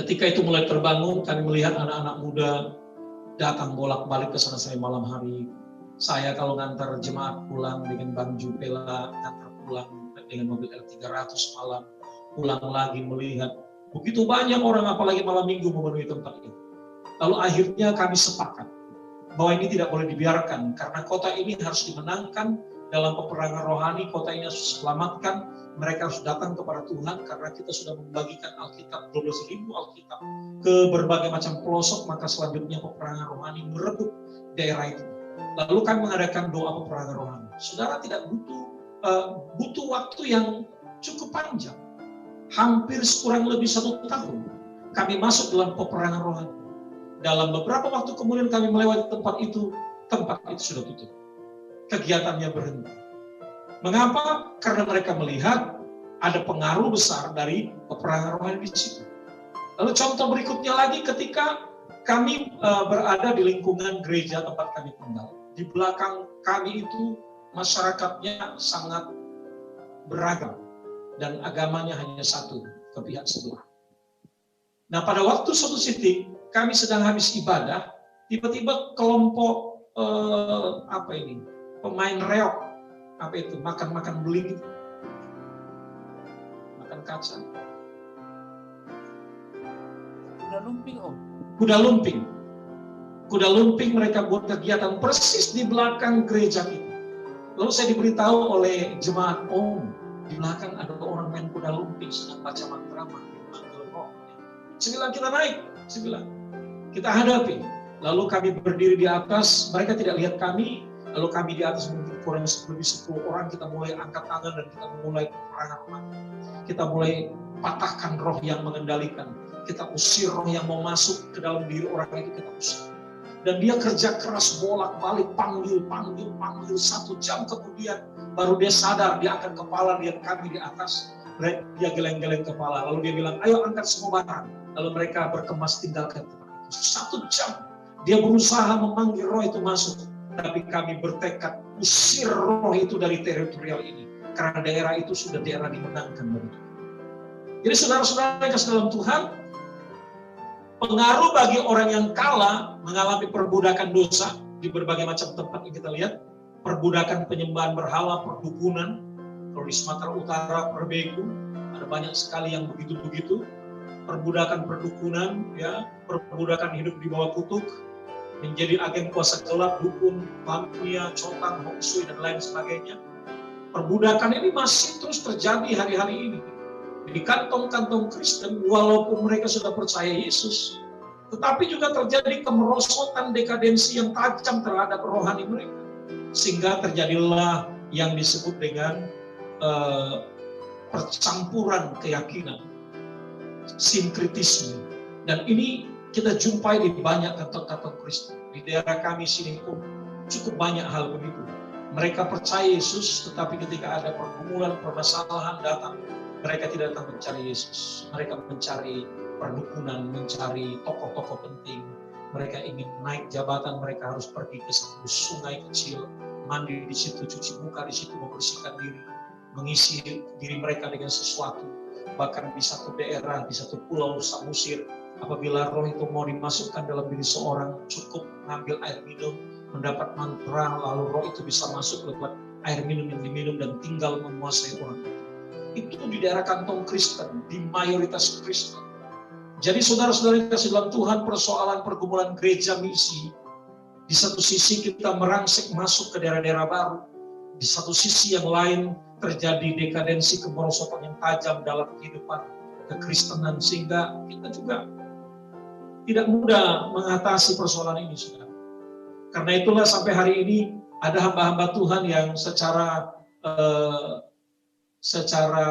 ketika itu mulai terbangun, kami melihat anak-anak muda datang bolak-balik ke sana sampai malam hari. Saya kalau ngantar jemaat pulang dengan baju pela, ngantar pulang dengan mobil L300 malam, pulang lagi melihat begitu banyak orang, apalagi malam minggu memenuhi tempat itu. Lalu akhirnya kami sepakat bahwa ini tidak boleh dibiarkan, karena kota ini harus dimenangkan dalam peperangan rohani, kota ini harus diselamatkan, mereka harus datang kepada Tuhan, karena kita sudah membagikan Alkitab, 12.000 Alkitab ke berbagai macam pelosok, maka selanjutnya peperangan rohani merebut daerah itu. Lalu kami mengadakan doa peperangan rohani. Saudara tidak butuh waktu yang cukup panjang. Hampir kurang lebih 1 tahun kami masuk dalam peperangan rohani. Dalam beberapa waktu kemudian kami melewati tempat itu sudah tutup. Kegiatannya berhenti. Mengapa? Karena mereka melihat ada pengaruh besar dari peperangan rohani di situ. Lalu contoh berikutnya lagi ketika kami berada di lingkungan gereja tempat kami tinggal. Di belakang kami itu masyarakatnya sangat beragam. Dan agamanya hanya satu, ke pihak sebelah. Nah, pada waktu suatu titik kami sedang habis ibadah, tiba-tiba kelompok pemain reok, makan beling itu, makan kaca. Kuda lumping mereka buat kegiatan persis di belakang gereja itu. Lalu saya diberitahu oleh jemaat, di belakang ada orang main kuda lumping sedang baca mantra manggil roh. Saya bilang kita naik, kita hadapi. Lalu kami berdiri di atas, mereka tidak lihat kami. Lalu kami di atas mungkin kurang lebih 10 orang, kita mulai angkat tangan dan kita mulai peperangan rohani. Kita mulai patahkan roh yang mengendalikan. Kita usir roh yang mau masuk ke dalam diri orang itu, kita usir. Dan dia kerja keras bolak-balik, panggil. 1 jam kemudian baru dia sadar, dia angkat kepala, lihat kami di atas. Dia geleng-geleng kepala, lalu dia bilang, ayo angkat semua barang. Lalu mereka berkemas tinggalkan tempat itu. 1 jam dia berusaha memanggil roh itu masuk. Tapi kami bertekad usir roh itu dari teritorial ini. Karena daerah itu sudah daerah dimenangkan dari Tuhan. Jadi saudara-saudara yang kasih dalam Tuhan, pengaruh bagi orang yang kalah mengalami perbudakan dosa di berbagai macam tempat yang kita lihat. Perbudakan penyembahan berhala, perdukunan. Kalau di Sumatera Utara, Perbeku, ada banyak sekali yang begitu-begitu. Perbudakan perdukunan, ya, perbudakan hidup di bawah kutuk, menjadi agen kuasa gelap, dukun, mafia, cotang, hoksui, dan lain sebagainya. Perbudakan ini masih terus terjadi hari-hari ini. Di kantong-kantong Kristen, walaupun mereka sudah percaya Yesus, tetapi juga terjadi kemerosotan dekadensi yang tajam terhadap rohani mereka. Sehingga terjadilah yang disebut dengan percampuran keyakinan, sinkritisme. Dan ini kita jumpai di banyak kantong-kantong Kristen. Di daerah kami sini pun cukup banyak hal begitu. Mereka percaya Yesus, tetapi ketika ada pergumulan, permasalahan datang, mereka tidak datang mencari Yesus. Mereka mencari perdukunan, mencari tokoh-tokoh penting. Mereka ingin naik jabatan, mereka harus pergi ke satu sungai kecil, mandi di situ, cuci muka di situ, membersihkan diri, mengisi diri mereka dengan sesuatu. Bahkan di satu daerah, di satu pulau Samosir, apabila roh itu mau dimasukkan dalam diri seorang, cukup mengambil air minum, mendapat mantra, lalu roh itu bisa masuk lewat air minum yang diminum dan tinggal menguasai orang. Itu di daerah kantong Kristen, di mayoritas Kristen. Jadi saudara-saudara yang kasih dalam Tuhan, persoalan pergumulan gereja misi, di satu sisi kita merangsek masuk ke daerah-daerah baru, di satu sisi yang lain terjadi dekadensi kemerosotan yang tajam dalam kehidupan kekristenan, sehingga kita juga tidak mudah mengatasi persoalan ini, saudara. Karena itulah sampai hari ini ada hamba-hamba Tuhan yang secara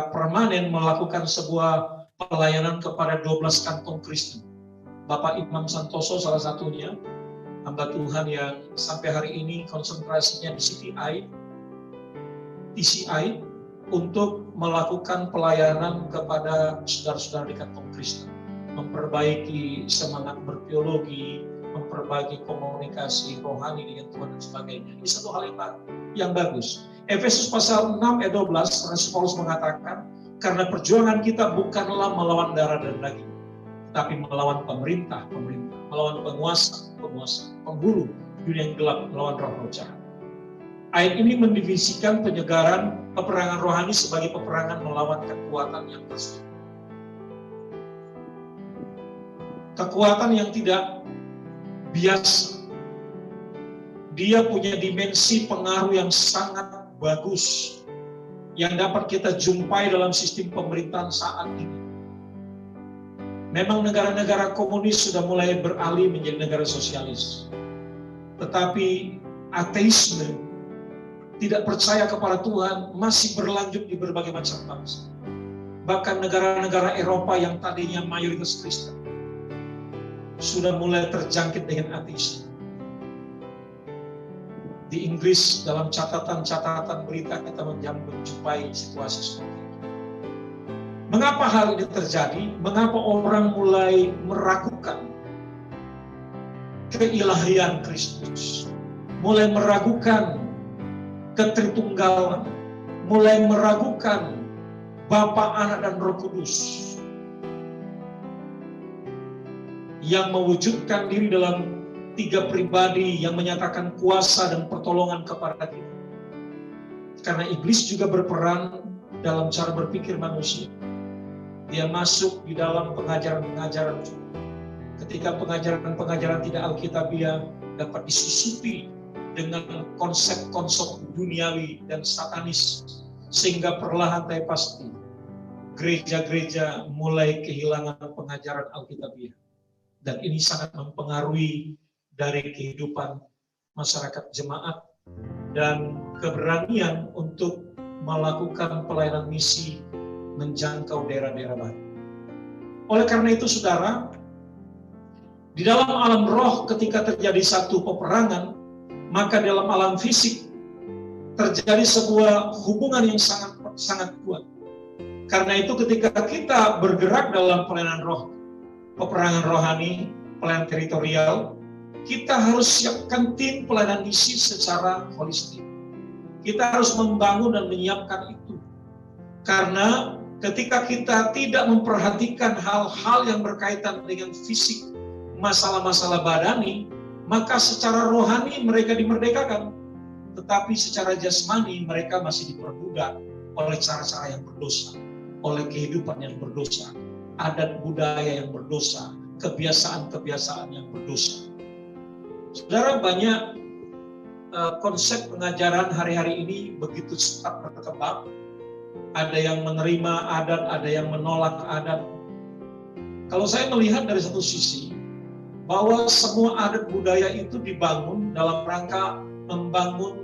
permanen melakukan sebuah pelayanan kepada 12 kantong Kristen. Bapak Imam Santoso salah satunya, hamba Tuhan yang sampai hari ini konsentrasinya di TCI untuk melakukan pelayanan kepada saudara-saudara di kantong Kristen, memperbaiki semangat berteologi, memperbaiki komunikasi rohani dengan Tuhan dan sebagainya. Ini satu hal yang bagus. Efesus pasal 6 ayat 12, Rasul Paulus mengatakan, karena perjuangan kita bukanlah melawan darah dan daging, tapi melawan pemerintah, melawan penguasa, penghulu dunia yang gelap, melawan roh-roh jahat. Ayat ini mendivisikan penyegaran peperangan rohani sebagai peperangan melawan kekuatan yang bersih. Kekuatan yang tidak biasa. Dia punya dimensi pengaruh yang sangat bagus yang dapat kita jumpai dalam sistem pemerintahan saat ini. Memang negara-negara komunis sudah mulai beralih menjadi negara sosialis. Tetapi ateisme, tidak percaya kepada Tuhan, masih berlanjut di berbagai macam bangsa. Bahkan negara-negara Eropa yang tadinya mayoritas Kristen sudah mulai terjangkit dengan ateisme. Di Inggris dalam catatan-catatan berita kita menjumpai situasi seperti itu. Mengapa hal ini terjadi? Mengapa orang mulai meragukan keilahian Kristus? Mulai meragukan ketritunggalan, mulai meragukan Bapa, Anak, dan Roh Kudus yang mewujudkan diri dalam 3 pribadi yang menyatakan kuasa dan pertolongan kepada kita. Karena iblis juga berperan dalam cara berpikir manusia. Dia masuk di dalam pengajaran-pengajaran. Ketika pengajaran-pengajaran tidak alkitabiah dapat disusupi dengan konsep-konsep duniawi dan satanis, sehingga perlahan tapi pasti gereja-gereja mulai kehilangan pengajaran alkitabiah. Dan ini sangat mempengaruhi dari kehidupan masyarakat jemaat dan keberanian untuk melakukan pelayanan misi menjangkau daerah-daerah baru. Oleh karena itu, saudara, di dalam alam roh ketika terjadi satu peperangan, maka dalam alam fisik terjadi sebuah hubungan yang sangat kuat. Karena itu ketika kita bergerak dalam pelayanan roh, peperangan rohani, pelayanan teritorial, kita harus siapkan tim pelayanan misi secara holistik. Kita harus membangun dan menyiapkan itu. Karena ketika kita tidak memperhatikan hal-hal yang berkaitan dengan fisik, masalah-masalah badani, maka secara rohani mereka dimerdekakan. Tetapi secara jasmani mereka masih diperbudak oleh cara-cara yang berdosa, oleh kehidupan yang berdosa, adat budaya yang berdosa, kebiasaan-kebiasaan yang berdosa. Saudara, banyak konsep pengajaran hari-hari ini begitu cepat berkembang. Ada yang menerima adat, ada yang menolak adat. Kalau saya melihat dari satu sisi, bahwa semua adat budaya itu dibangun dalam rangka membangun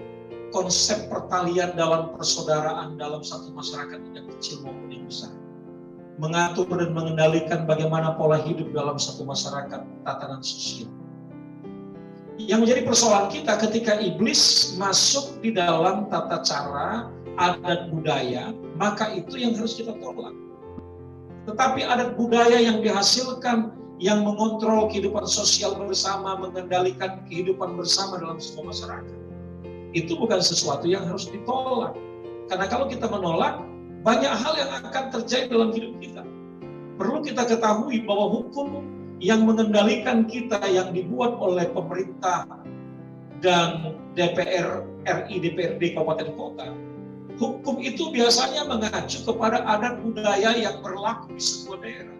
konsep pertalian dalam persaudaraan dalam satu masyarakat yang kecil maupun yang besar. Mengatur dan mengendalikan bagaimana pola hidup dalam satu masyarakat, tatanan sosial. Yang menjadi persoalan kita ketika iblis masuk di dalam tata cara, adat budaya, maka itu yang harus kita tolak. tetapi adat budaya yang dihasilkan yang mengontrol kehidupan sosial bersama, mengendalikan kehidupan bersama dalam sebuah masyarakat. Itu bukan sesuatu yang harus ditolak. Karena kalau kita menolak, banyak hal yang akan terjadi dalam hidup kita. Perlu kita ketahui bahwa hukum yang mengendalikan kita yang dibuat oleh pemerintah dan DPR RI, DPRD Kabupaten Kota, hukum itu biasanya mengacu kepada adat budaya yang berlaku di sebuah daerah.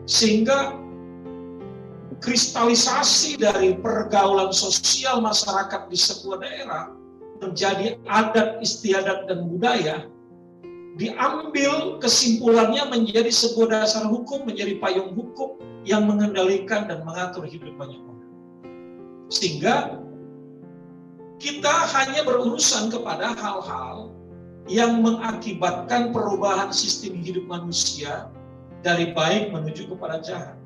Sehingga kristalisasi dari pergaulan sosial masyarakat di sebuah daerah menjadi adat istiadat dan budaya, diambil kesimpulannya menjadi sebuah dasar hukum, menjadi payung hukum yang mengendalikan dan mengatur hidup banyak orang. Sehingga kita hanya berurusan kepada hal-hal yang mengakibatkan perubahan sistem hidup manusia dari baik menuju kepada jahat.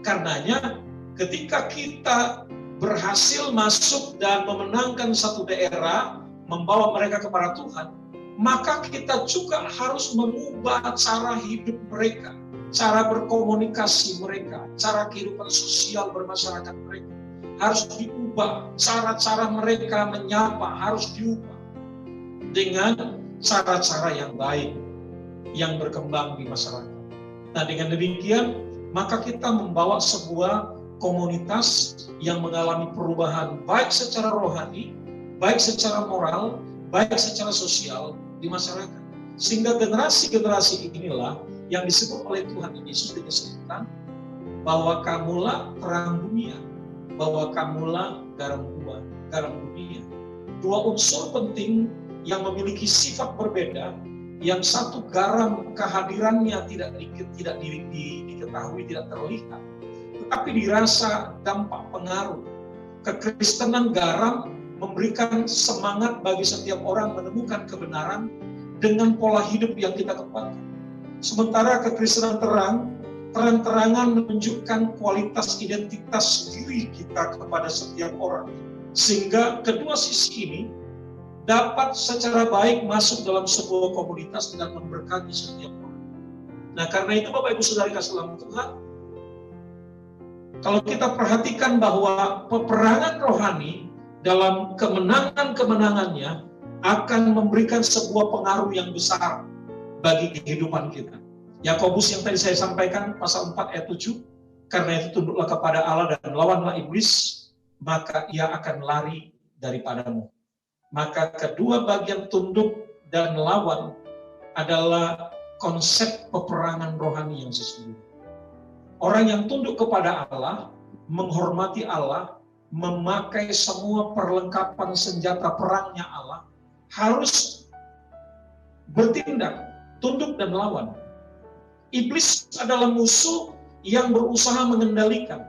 Karenanya ketika kita berhasil masuk dan memenangkan satu daerah, membawa mereka kepada Tuhan, maka kita juga harus mengubah cara hidup mereka, cara berkomunikasi mereka, cara kehidupan sosial bermasyarakat mereka. Harus diubah, cara-cara mereka menyapa harus diubah dengan cara-cara yang baik, yang berkembang di masyarakat. Nah, dengan demikian, maka kita membawa sebuah komunitas yang mengalami perubahan baik secara rohani, baik secara moral, baik secara sosial di masyarakat. Sehingga generasi-generasi inilah yang disebut oleh Tuhan Yesus dengan sebutan bahwa kamulah terang dunia, bahwa kamulah garam dunia. Dua unsur penting yang memiliki sifat berbeda, yang satu garam kehadirannya tidak diketahui, tidak terlihat, tetapi dirasa dampak pengaruh. Kekristenan garam memberikan semangat bagi setiap orang menemukan kebenaran dengan pola hidup yang kita kembangkan. Sementara kekristenan terang-terangan menunjukkan kualitas identitas diri kita kepada setiap orang. Sehingga kedua sisi ini dapat secara baik masuk dalam sebuah komunitas dan memberkati setiap orang. Nah, karena itu Bapak Ibu Saudara kasih dalam Tuhan, kalau kita perhatikan bahwa peperangan rohani dalam kemenangan-kemenangannya akan memberikan sebuah pengaruh yang besar bagi kehidupan kita. Yakobus yang tadi saya sampaikan, pasal 4 ayat 7, karena itu tunduklah kepada Allah dan lawanlah iblis, maka ia akan lari daripadamu. Maka kedua bagian tunduk dan lawan adalah konsep peperangan rohani yang sesungguhnya. Orang yang tunduk kepada Allah, menghormati Allah, memakai semua perlengkapan senjata perangnya Allah, harus bertindak, tunduk dan lawan. Iblis adalah musuh yang berusaha mengendalikan.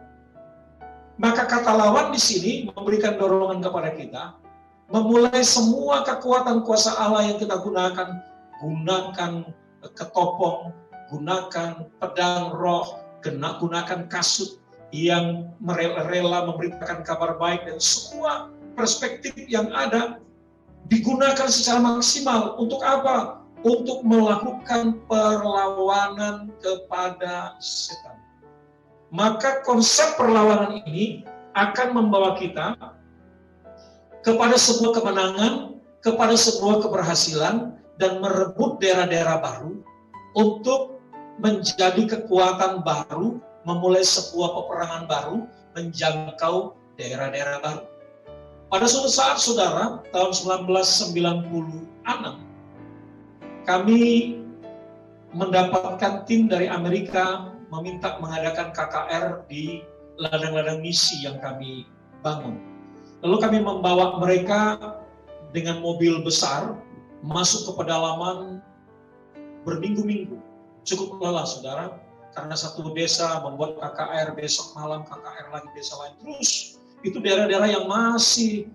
Maka kata lawan di sini memberikan dorongan kepada kita, memulai semua kekuatan kuasa Allah yang kita gunakan ketopong, gunakan pedang roh, gunakan kasut yang rela memberitakan kabar baik, dan semua perspektif yang ada digunakan secara maksimal. Untuk apa? Untuk melakukan perlawanan kepada setan. Maka konsep perlawanan ini akan membawa kita kepada sebuah kemenangan, kepada sebuah keberhasilan, dan merebut daerah-daerah baru untuk menjadi kekuatan baru, memulai sebuah peperangan baru, menjangkau daerah-daerah baru. Pada suatu saat, saudara, tahun 1996, kami mendapatkan tim dari Amerika meminta mengadakan KKR di ladang-ladang misi yang kami bangun. Lalu kami membawa mereka dengan mobil besar masuk ke pedalaman berminggu-minggu. Cukup lelah, saudara, karena satu desa membuat KKR, besok malam KKR lagi desa lain. Terus itu daerah-daerah yang masih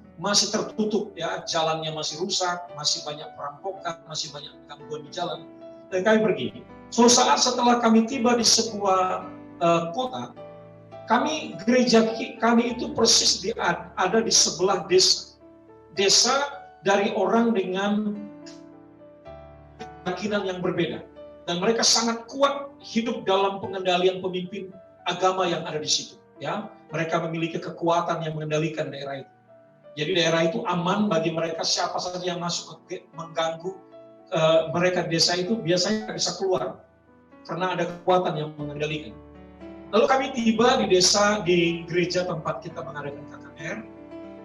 tertutup, ya, jalannya masih rusak, masih banyak perampokan, masih banyak gangguan di jalan. Dan kami pergi. Suatu saat setelah kami tiba di sebuah kota, gereja kami itu persis ada di sebelah desa dari orang dengan keyakinan yang berbeda. Dan mereka sangat kuat hidup dalam pengendalian pemimpin agama yang ada di situ. Ya, mereka memiliki kekuatan yang mengendalikan daerah itu. Jadi daerah itu aman bagi mereka, siapa saja yang masuk mengganggu mereka di desa itu biasanya bisa keluar karena ada kekuatan yang mengendalikan. Lalu kami tiba di desa, di gereja tempat kita mengadakan KKR.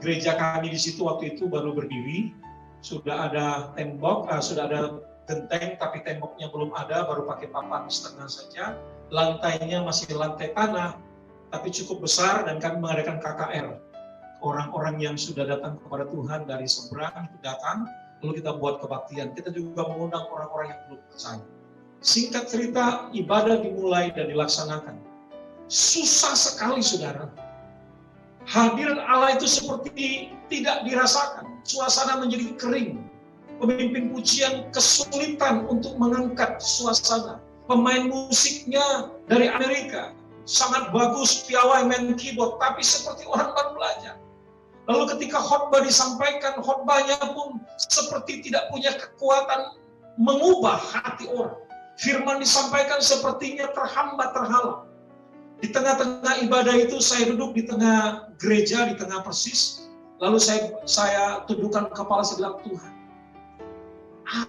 Gereja kami di situ waktu itu baru berdiri, sudah ada tembok, sudah ada genteng, tapi temboknya belum ada, baru pakai papan setengah saja. Lantainya masih lantai tanah, tapi cukup besar, dan kami mengadakan KKR. Orang-orang yang sudah datang kepada Tuhan dari seberang itu datang, lalu kita buat kebaktian. Kita juga mengundang orang-orang yang belum percaya. Singkat cerita, ibadah dimulai dan dilaksanakan. Susah sekali, saudara. Hadirat Allah itu seperti tidak dirasakan. Suasana menjadi kering. Pemimpin pujian kesulitan untuk mengangkat suasana. Pemain musiknya dari Amerika sangat bagus, piawai, main keyboard, tapi seperti orang baru belajar. Lalu ketika khotbah disampaikan, khotbahnya pun seperti tidak punya kekuatan mengubah hati orang. Firman disampaikan sepertinya terhambat, terhalang. Di tengah-tengah ibadah itu saya duduk di tengah gereja, di tengah persis. Lalu saya tundukkan kepala, saya bilang, Tuhan,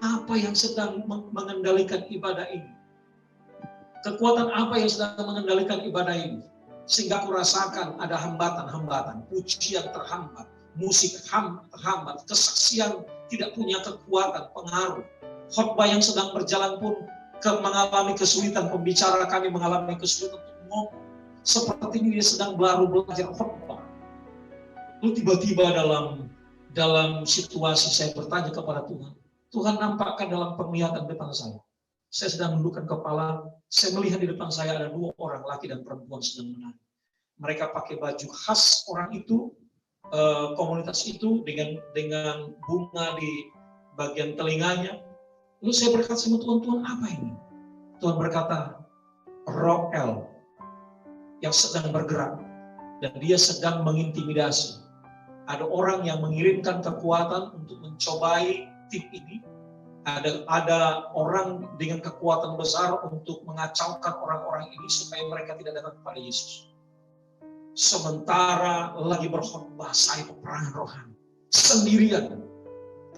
apa yang sedang mengendalikan ibadah ini? Kekuatan apa yang sedang mengendalikan ibadah ini? Sehingga aku rasakan ada hambatan-hambatan, pujian terhambat, musik terhambat, kesaksian tidak punya kekuatan, pengaruh. Khotbah yang sedang berjalan pun mengalami kesulitan, pembicara kami mengalami kesulitan untuk ngomong. Sepertinya dia sedang baru belajar khotbah. Lalu tiba-tiba dalam situasi saya bertanya kepada Tuhan, Tuhan nampakkan dalam penglihatan depan saya. Saya sedang menundukkan kepala, saya melihat di depan saya ada 2 orang, laki dan perempuan sedang menari. Mereka pakai baju khas orang itu, komunitas itu dengan bunga di bagian telinganya. Lalu saya berkata sama Tuhan, Tuhan apa ini? Tuhan berkata, Roh El yang sedang bergerak dan dia sedang mengintimidasi. Ada orang yang mengirimkan kekuatan untuk mencobai tim ini. Ada orang dengan kekuatan besar untuk mengacaukan orang-orang ini supaya mereka tidak datang kepada Yesus. Sementara lagi berkhotbah saya peperangan rohani sendirian.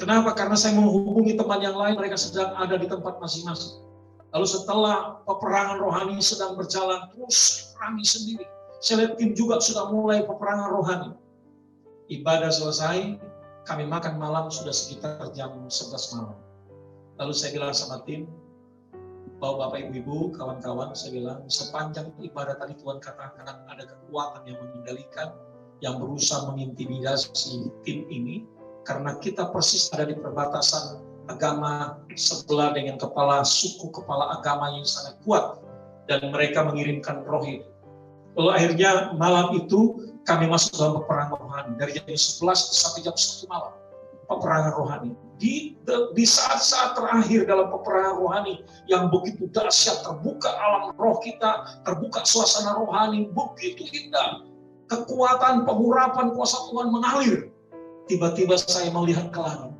Kenapa? Karena saya menghubungi teman yang lain, mereka sedang ada di tempat masing-masing. Lalu setelah peperangan rohani sedang berjalan terus, kami sendiri. Saya lihat tim juga sudah mulai peperangan rohani. Ibadah selesai, kami makan malam sudah sekitar jam 11 malam. Lalu saya bilang sama tim, bahwa Bapak Ibu, kawan-kawan, saya bilang, sepanjang ibadah tadi Tuhan katakan ada kekuatan yang mengendalikan, yang berusaha mengintimidasi tim ini, karena kita persis ada di perbatasan agama sebelah dengan kepala suku, kepala agama yang sangat kuat, dan mereka mengirimkan roh itu. Lalu akhirnya malam itu kami masuk dalam peperangan rohani, dari jam 11 sampai jam 1 malam, peperangan rohani. Di saat-saat terakhir dalam peperangan rohani yang begitu dahsyat, terbuka alam roh kita, terbuka suasana rohani, begitu indah. Kekuatan, pengurapan kuasa Tuhan mengalir. Tiba-tiba saya melihat ke langit.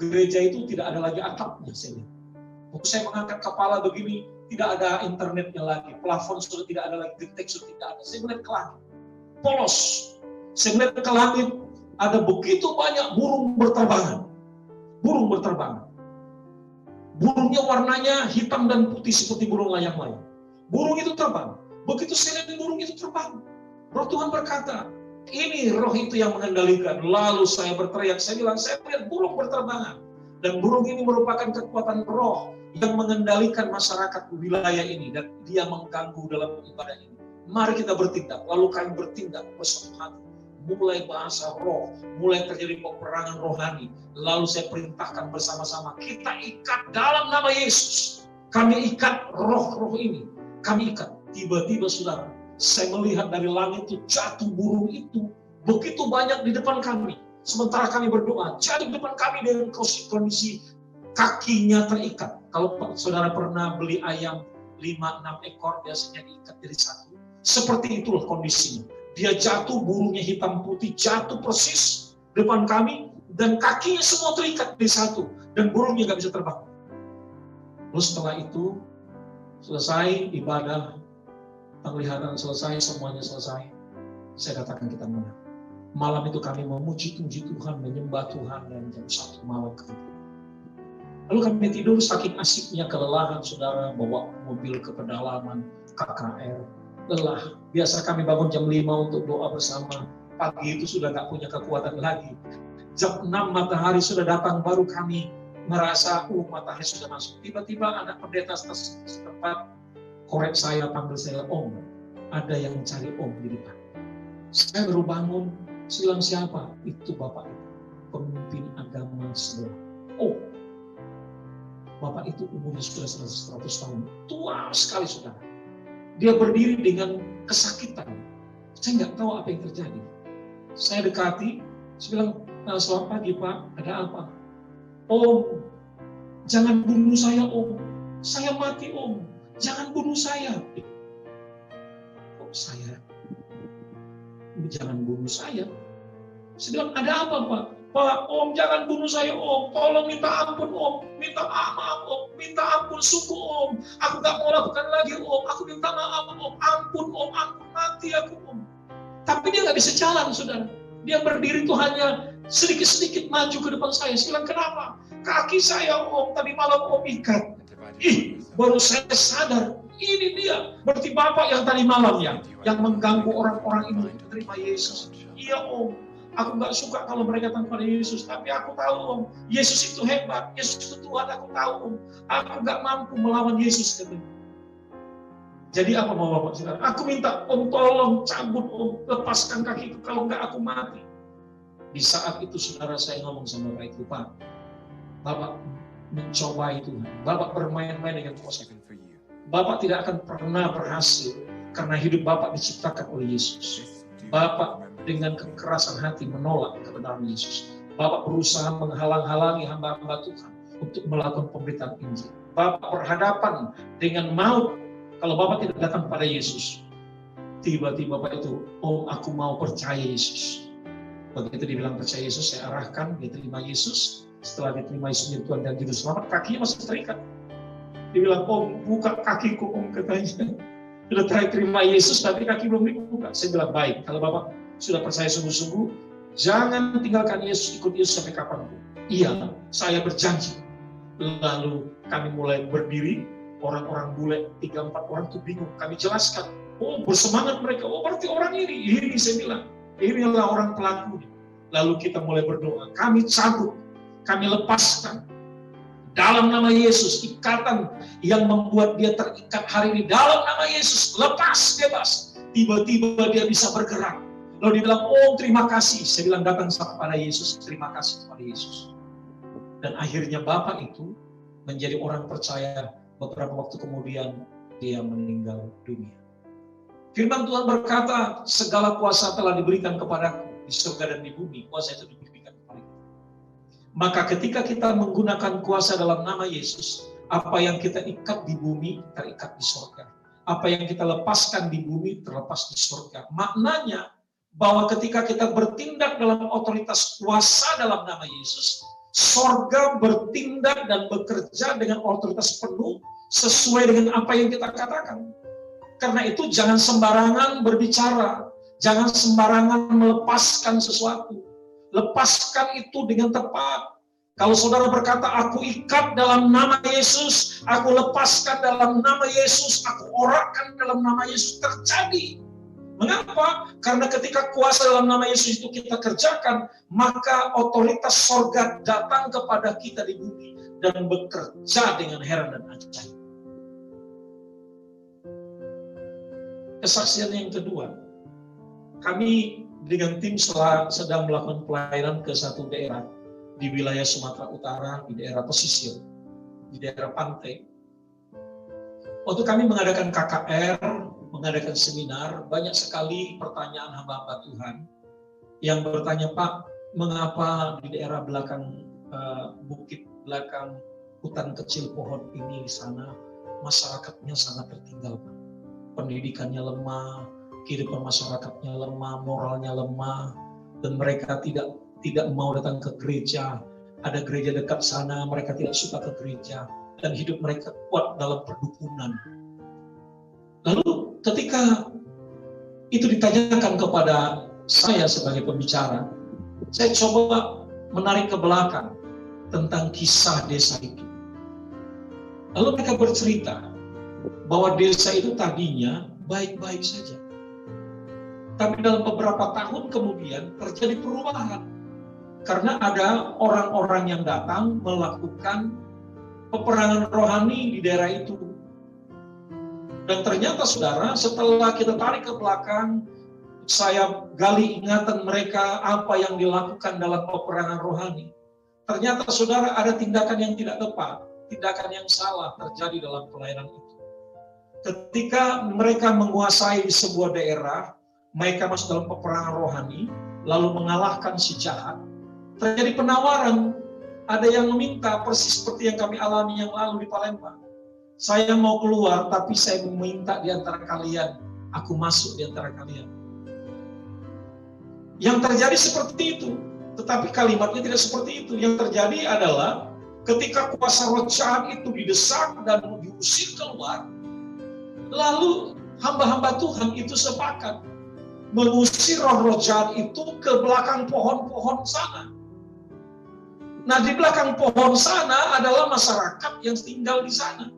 Gereja itu tidak ada lagi atapnya. Waktu saya mengangkat kepala begini, tidak ada internetnya lagi. Plafon sudah tidak ada lagi, genteng sudah tidak ada. Saya melihat ke langit. Polos. Saya melihat ke langit, ada begitu banyak burung berterbangan. Burung berterbangan. Burungnya warnanya hitam dan putih seperti burung layang-layang. Burung itu terbang. Begitu saya lihat burung itu terbang, Roh Tuhan berkata, ini roh itu yang mengendalikan. Lalu saya berteriak, saya bilang, saya melihat burung berterbangan. Dan burung ini merupakan kekuatan roh yang mengendalikan masyarakat wilayah ini. Dan dia mengganggu dalam ibadah ini. Mari kita bertindak. Lalu kami bertindak bersatu hati. Mulai bahasa roh, mulai terjadi peperangan rohani. Lalu saya perintahkan bersama-sama, kita ikat dalam nama Yesus. Kami ikat roh-roh ini. Kami ikat. Tiba-tiba saudara, saya melihat dari langit itu jatuh burung itu begitu banyak di depan kami. Sementara kami berdoa, jatuh di depan kami dengan kondisi kakinya terikat. Kalau saudara pernah beli ayam 5-6 ekor, biasanya diikat jadi satu. Seperti itulah kondisinya. Dia jatuh, burungnya hitam putih, jatuh persis depan kami, dan kakinya semua terikat di satu, dan burungnya nggak bisa terbang. Lalu setelah itu, selesai ibadah, penglihatan selesai, semuanya selesai. Saya katakan kita menang. Malam itu kami memuji-puji Tuhan, menyembah Tuhan, dan jam 1 malam kemudian. Lalu kami tidur saking asiknya, kelelahan saudara, bawa mobil ke pedalaman, KKR, lelah. Biasa kami bangun jam 5 untuk doa bersama. Pagi itu sudah nggak punya kekuatan lagi. Jam 6 matahari sudah datang, baru kami merasa, matahari sudah masuk. Tiba-tiba anak pendeta setempat korek saya, panggil saya, Om, ada yang mencari Om di depan. Saya baru bangun, saya bilang, siapa? Itu Bapak itu, pemimpin agama sebelah. Oh, Bapak itu umurnya sudah 100 tahun, tua sekali saudara. Dia berdiri dengan kesakitan. Saya nggak tahu apa yang terjadi. Saya dekati, saya bilang, selamat pagi Pak, ada apa? Om, jangan bunuh saya Om, saya mati Om, jangan bunuh saya. Kok saya? Jangan bunuh saya. Saya bilang, ada apa Pak? Pak, Om jangan bunuh saya Om, tolong minta ampun Om, minta maaf Om, minta ampun suku Om, aku gak mau lakukan lagi Om, aku minta maaf Om, ampun Om, ampun mati aku Om. Tapi dia gak bisa jalan saudara, dia berdiri tuh hanya sedikit-sedikit maju ke depan saya. Saya bilang, kenapa? Kaki saya Om, tadi malam Om ikat. Baru saya sadar, ini dia, berarti Bapak yang tadi malam ya, yang mengganggu orang-orang ini untuk menerima Yesus. Iya Om, aku gak suka kalau mereka tanpa Yesus, tapi aku tahu Om, Yesus itu hebat, Yesus itu Tuhan, aku tahu Om. Aku gak mampu melawan Yesus. Jadi apa mau Bapak saudara? Aku minta Om tolong cabut Om, lepaskan kakiku, kalau enggak aku mati. Di saat itu saudara saya ngomong sama Bapak itu, Pak, Bapak mencobai Tuhan, Bapak bermain-main dengan kuasa. Bapak tidak akan pernah berhasil karena hidup Bapak diciptakan oleh Yesus. Bapak dengan kekerasan hati menolak kebenaran Yesus. Bapak berusaha menghalang-halangi hamba-hamba Tuhan untuk melakukan pemberitaan Injil. Bapak berhadapan dengan maut kalau Bapak tidak datang pada Yesus. Tiba-tiba Bapak itu, Om aku mau percaya Yesus. Begitu dibilang percaya Yesus, saya arahkan, dia terima Yesus. Setelah diterima Yesus Tuhan dan Juru Selamat, kakinya masih terikat. Dia bilang, Om buka kakiku Om, katanya. Sudah terima Yesus tapi kaki belum dibuka. Saya bilang, baik, kalau Bapak sudah percaya sungguh-sungguh, jangan tinggalkan Yesus, ikut Yesus sampai kapanpun. Iya, saya berjanji. Lalu kami mulai berdiri, orang-orang bule, 3-4 orang itu bingung. Kami jelaskan, oh bersemangat mereka, oh berarti orang ini saya bilang, inilah orang pelakunya. Lalu kita mulai berdoa, kami cabut, kami lepaskan. Dalam nama Yesus, ikatan yang membuat dia terikat hari ini, dalam nama Yesus, lepas, bebas. Tiba-tiba dia bisa bergerak. Lalu dia bilang, oh terima kasih. Saya bilang, datang kepada Yesus, terima kasih kepada Yesus. Dan akhirnya Bapak itu menjadi orang percaya. Beberapa waktu kemudian dia meninggal dunia. Firman Tuhan berkata, segala kuasa telah diberikan kepadaku di surga dan di bumi. Kuasa itu diberikan kepada kita. Maka ketika kita menggunakan kuasa dalam nama Yesus, apa yang kita ikat di bumi terikat di surga. Apa yang kita lepaskan di bumi terlepas di surga. Maknanya bahwa ketika kita bertindak dalam otoritas kuasa dalam nama Yesus, surga bertindak dan bekerja dengan otoritas penuh sesuai dengan apa yang kita katakan. Karena itu jangan sembarangan berbicara, jangan sembarangan melepaskan sesuatu. Lepaskan itu dengan tepat. Kalau saudara berkata, aku ikat dalam nama Yesus, aku lepaskan dalam nama Yesus, aku orakkan dalam nama Yesus, terjadi. Mengapa? Karena ketika kuasa dalam nama Yesus itu kita kerjakan, maka otoritas sorga datang kepada kita di bumi dan bekerja dengan heran dan ajaib. Kesaksian yang kedua, kami dengan tim sedang melakukan pelayanan ke satu daerah di wilayah Sumatera Utara, di daerah pesisir, di daerah pantai. Waktu kami mengadakan KKR, mengadakan seminar, banyak sekali pertanyaan hamba-hamba Tuhan yang bertanya, Pak, mengapa di daerah belakang bukit, belakang hutan kecil pohon ini di sana, masyarakatnya sangat tertinggal, Pak. Pendidikannya lemah, kehidupan masyarakatnya lemah, moralnya lemah, dan mereka tidak mau datang ke gereja. Ada gereja dekat sana, mereka tidak suka ke gereja. dan hidup mereka kuat dalam perdukunan. Lalu ketika itu ditanyakan kepada saya sebagai pembicara, saya coba menarik ke belakang tentang kisah desa itu. Lalu mereka bercerita bahwa desa itu tadinya baik-baik saja. Tapi dalam beberapa tahun kemudian terjadi perubahan. Karena ada orang-orang yang datang melakukan peperangan rohani di daerah itu. Dan ternyata saudara, setelah kita tarik ke belakang, saya gali ingatan mereka apa yang dilakukan dalam peperangan rohani. Ternyata saudara, ada tindakan yang tidak tepat, tindakan yang salah terjadi dalam pelayanan itu. Ketika mereka menguasai sebuah daerah, mereka masuk dalam peperangan rohani, lalu mengalahkan si jahat, terjadi penawaran. Ada yang meminta persis seperti yang kami alami yang lalu di Palembang. Saya mau keluar, tapi saya meminta di antara kalian, aku masuk di antara kalian. Yang terjadi seperti itu, tetapi kalimatnya tidak seperti itu. Yang terjadi adalah ketika kuasa roh jahat itu didesak dan diusir keluar, lalu hamba-hamba Tuhan itu sepakat mengusir roh-roh jahat itu ke belakang pohon-pohon sana. Nah, di belakang pohon sana adalah masyarakat yang tinggal di sana.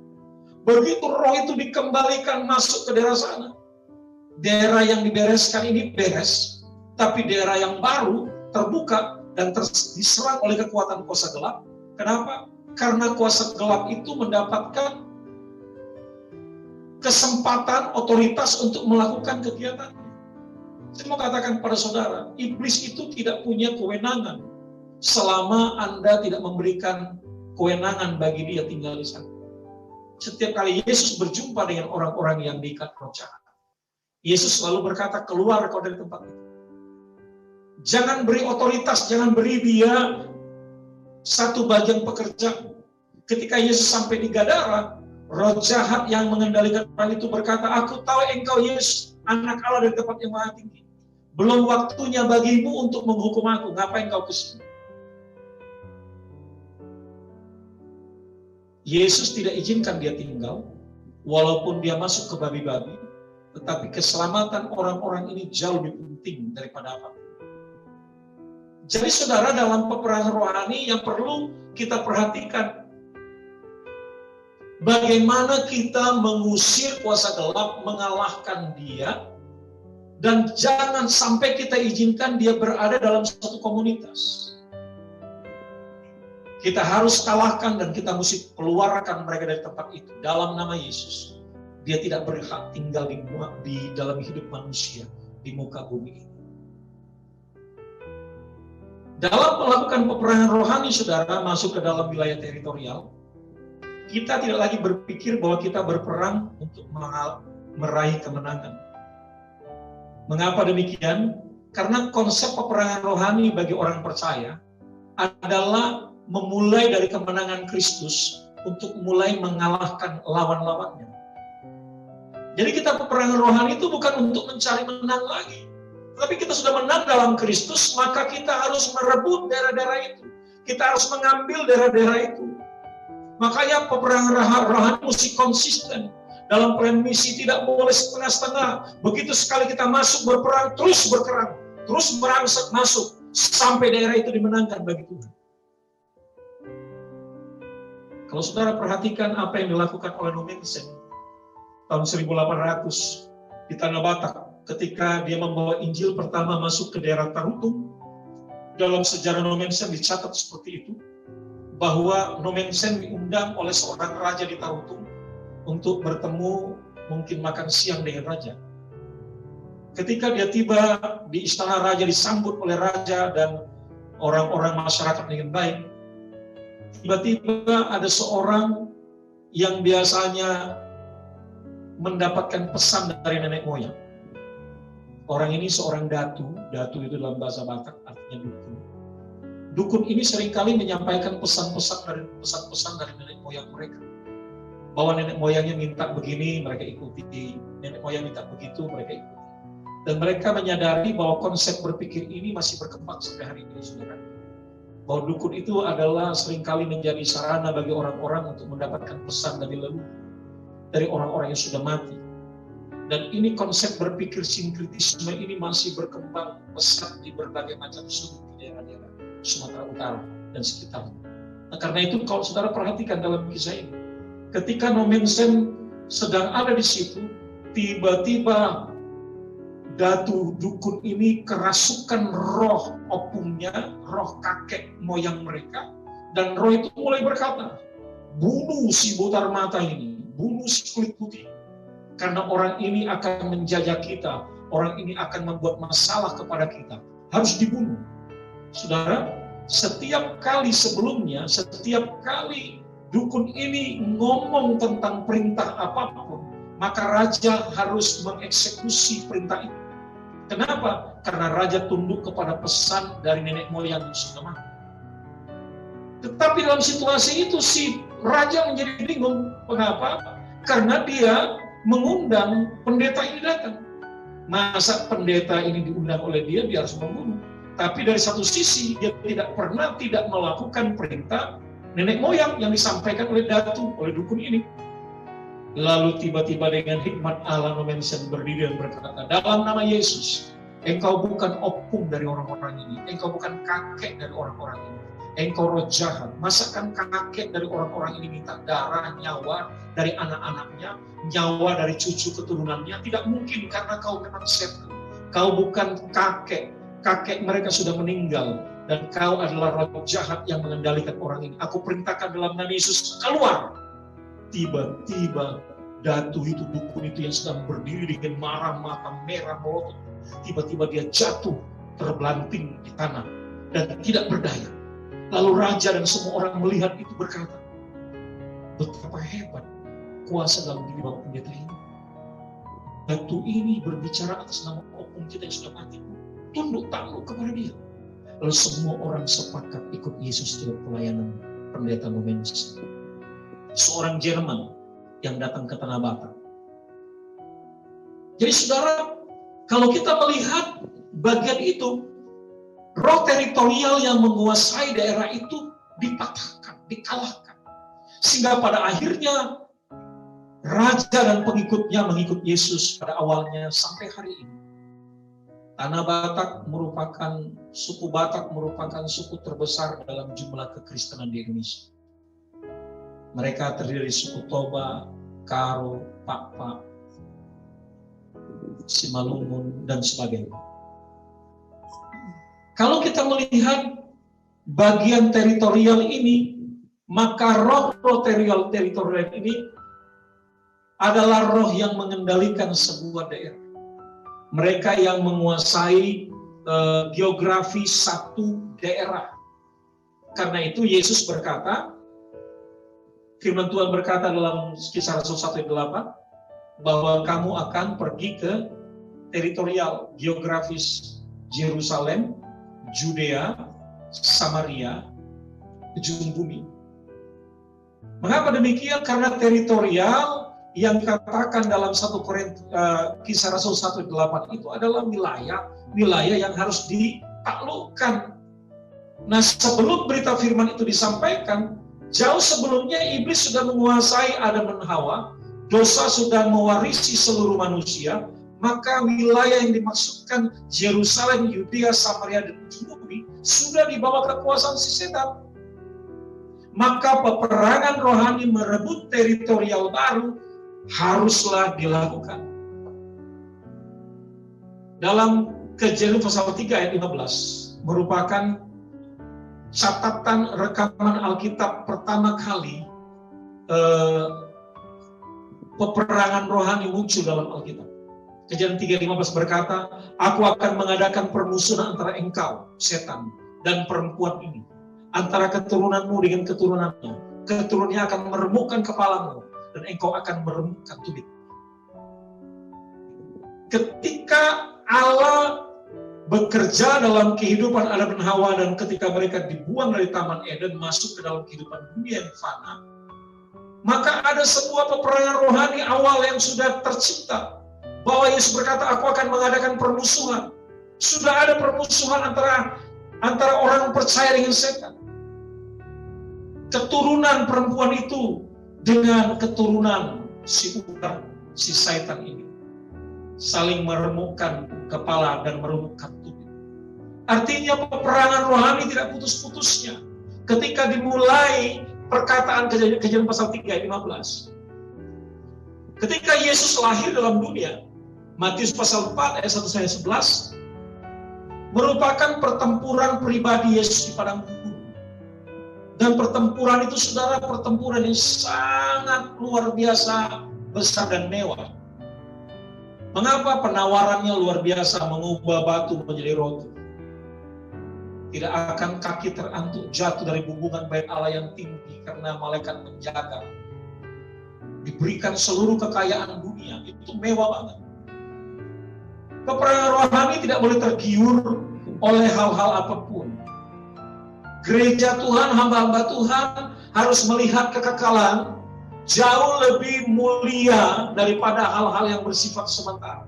Begitu roh itu dikembalikan masuk ke daerah sana, daerah yang dibereskan ini beres, tapi daerah yang baru terbuka dan diserang oleh kekuatan kuasa gelap. Kenapa? Karena kuasa gelap itu mendapatkan kesempatan otoritas untuk melakukan kegiatannya. Saya mau katakan pada saudara, iblis itu tidak punya kewenangan selama Anda tidak memberikan kewenangan bagi dia tinggal di sana. Setiap kali Yesus berjumpa dengan orang-orang yang diikat roh jahat, Yesus selalu berkata, keluar kau dari tempat itu. Jangan beri otoritas, jangan beri dia satu bagian pekerjaan. Ketika Yesus sampai di Gadara, roh jahat yang mengendalikan orang itu berkata, aku tahu engkau Yesus, anak Allah dari tempat yang maha tinggi. Belum waktunya bagimu untuk menghukum aku, ngapain kau kesini? Yesus tidak izinkan dia tinggal, walaupun dia masuk ke babi-babi, tetapi keselamatan orang-orang ini jauh lebih penting daripada apa. Jadi saudara, dalam peperangan rohani yang perlu kita perhatikan, bagaimana kita mengusir kuasa gelap, mengalahkan dia, dan jangan sampai kita izinkan dia berada dalam satu komunitas. Kita harus kalahkan dan kita mesti keluarkan mereka dari tempat itu dalam nama Yesus. Dia tidak berhak tinggal di dalam hidup manusia di muka bumi ini. Dalam melakukan peperangan rohani, saudara, masuk ke dalam wilayah teritorial, kita tidak lagi berpikir bahwa kita berperang untuk meraih kemenangan. Mengapa demikian? Karena konsep peperangan rohani bagi orang percaya adalah memulai dari kemenangan Kristus untuk mulai mengalahkan lawan-lawannya. Jadi kita peperangan rohani itu bukan untuk mencari menang lagi. Tapi kita sudah menang dalam Kristus, maka kita harus merebut daerah-daerah itu. Kita harus mengambil daerah-daerah itu. Makanya peperangan rohani mesti konsisten. Dalam plan misi tidak boleh setengah-setengah. Begitu sekali kita masuk berperang, terus berperang. Terus merangsek masuk. Sampai daerah itu dimenangkan bagi Tuhan. Kalau saudara perhatikan apa yang dilakukan oleh Nommensen tahun 1800 di Tanah Batak, ketika dia membawa Injil pertama masuk ke daerah Tarutung, dalam sejarah Nommensen dicatat seperti itu, bahwa Nommensen diundang oleh seorang raja di Tarutung untuk bertemu, mungkin makan siang dengan raja. Ketika dia tiba di istana raja, disambut oleh raja dan orang-orang masyarakat dengan baik, tiba-tiba ada seorang yang biasanya mendapatkan pesan dari nenek moyang. Orang ini seorang datu itu dalam bahasa Batak artinya dukun. Dukun ini seringkali menyampaikan pesan-pesan dari nenek moyang mereka. Bahwa nenek moyangnya minta begini, mereka ikuti. Nenek moyang minta begitu, mereka ikuti. Dan mereka menyadari bahwa konsep berpikir ini masih berkembang sampai hari ini, saudara. bahwa dukun itu adalah seringkali menjadi sarana bagi orang-orang untuk mendapatkan pesan dari leluhur, dari orang-orang yang sudah mati. Dan ini konsep berpikir sinkritisme ini masih berkembang pesat di berbagai macam sudut di daerah-daerah Sumatera Utara dan sekitarnya. Nah, karena itu kalau saudara perhatikan dalam kisah ini, ketika Nomensen sedang ada di situ, tiba-tiba datu dukun ini kerasukan roh opungnya, roh kakek moyang mereka, dan roh itu mulai berkata, bunuh si botar mata ini, bunuh si kulit putih, karena orang ini akan menjajah kita, orang ini akan membuat masalah kepada kita, harus dibunuh. Saudara, setiap kali sebelumnya, setiap kali dukun ini ngomong tentang perintah apapun, maka raja harus mengeksekusi perintah itu. Kenapa? Karena raja tunduk kepada pesan dari nenek moyang yang sudah mati. Tetapi dalam situasi itu si raja menjadi bingung. Mengapa? Karena dia mengundang pendeta ini datang. Masa pendeta ini diundang oleh dia harus membunuh. Tapi dari satu sisi dia tidak pernah tidak melakukan perintah nenek moyang yang disampaikan oleh datu, oleh dukun ini. Lalu tiba-tiba dengan hikmat Allah Nomensen berdiri dan berkata, dalam nama Yesus, engkau bukan opung dari orang-orang ini, engkau bukan kakek dari orang-orang ini, engkau roh jahat. Masakan kakek dari orang-orang ini minta darah, nyawa dari anak-anaknya, nyawa dari cucu keturunannya? Tidak mungkin, karena kau memang setan. Kau bukan kakek, kakek mereka sudah meninggal, dan kau adalah roh jahat yang mengendalikan orang ini. Aku perintahkan dalam nama Yesus, keluar. Tiba-tiba datu itu, dukun itu yang sedang berdiri dengan marah, mata merah melotot, tiba-tiba dia jatuh terbelanting di tanah dan tidak berdaya. Lalu raja dan semua orang melihat itu berkata, betapa hebat kuasa dalam diri Bapak Pendeta ini. Datu ini berbicara atas nama opung kita yang sudah mati. Tunduk takluk kepada dia. Lalu semua orang sepakat ikut Yesus dalam pelayanan Pendeta Nomensen. Seorang Jerman yang datang ke Tanah Batak. Jadi saudara, kalau kita melihat bagian itu, roh teritorial yang menguasai daerah itu dipatahkan, dikalahkan. Sehingga pada akhirnya raja dan pengikutnya mengikut Yesus pada awalnya sampai hari ini. Tanah Batak merupakan, suku Batak merupakan suku terbesar dalam jumlah kekristenan di Indonesia. Mereka terdiri dari suku Toba, Karo, Pakpak, Simalungun, dan sebagainya. Kalau kita melihat bagian teritorial ini, maka roh teritorial ini adalah roh yang mengendalikan sebuah daerah. Mereka yang menguasai geografi satu daerah. Karena itu Yesus berkata, firman Tuhan berkata dalam Kisah Rasul 1:8, bahwa kamu akan pergi ke teritorial, geografis Yerusalem, Judea, Samaria, ujung bumi. Mengapa demikian? Karena teritorial yang dikatakan dalam Kisah Rasul 1:8 itu adalah wilayah yang harus ditaklukkan. Nah, sebelum berita firman itu disampaikan, jauh sebelumnya iblis sudah menguasai Adam dan Hawa, dosa sudah mewarisi seluruh manusia, maka wilayah yang dimaksudkan Yerusalem, Yudea, Samaria, dan ujung bumi sudah di bawah kekuasaan si setan. Maka peperangan rohani merebut teritorial baru haruslah dilakukan. Dalam Kejadian pasal 3 ayat 15 merupakan catatan rekaman Alkitab pertama kali peperangan rohani muncul dalam Alkitab. Kejadian 3:15 berkata, aku akan mengadakan permusuhan antara engkau, setan, dan perempuan ini, antara keturunanmu dengan keturunannya. Keturunannya akan meremukkan kepalamu, dan engkau akan meremukkan tumit. Ketika Allah bekerja dalam kehidupan Adam dan Hawa, dan ketika mereka dibuang dari Taman Eden masuk ke dalam kehidupan dunia yang fana, maka ada sebuah peperangan rohani awal yang sudah tercipta. Bahwa Yesus berkata, aku akan mengadakan permusuhan. Sudah ada permusuhan antara orang percaya dengan setan. keturunan perempuan itu dengan keturunan si ular, si Satan ini saling meremukkan kepala dan meremukkan tubuh. Artinya peperangan rohani tidak putus-putusnya. Ketika dimulai perkataan Kejadian pasal 3 ayat 15. Ketika Yesus lahir dalam dunia, Matius pasal 4 ayat 1 sampai 11 merupakan pertempuran pribadi Yesus di padang gurun. Dan pertempuran itu, saudara, pertempuran yang sangat luar biasa, besar dan mewah. Mengapa penawarannya luar biasa, mengubah batu menjadi roti? Tidak akan kaki terantuk jatuh dari bumbungan bait Allah yang tinggi karena malaikat menjaga. Diberikan seluruh kekayaan dunia, itu mewah banget. Peperangan rohani tidak boleh tergiur oleh hal-hal apapun. Gereja Tuhan, hamba-hamba Tuhan harus melihat kekekalan jauh lebih mulia daripada hal-hal yang bersifat sementara.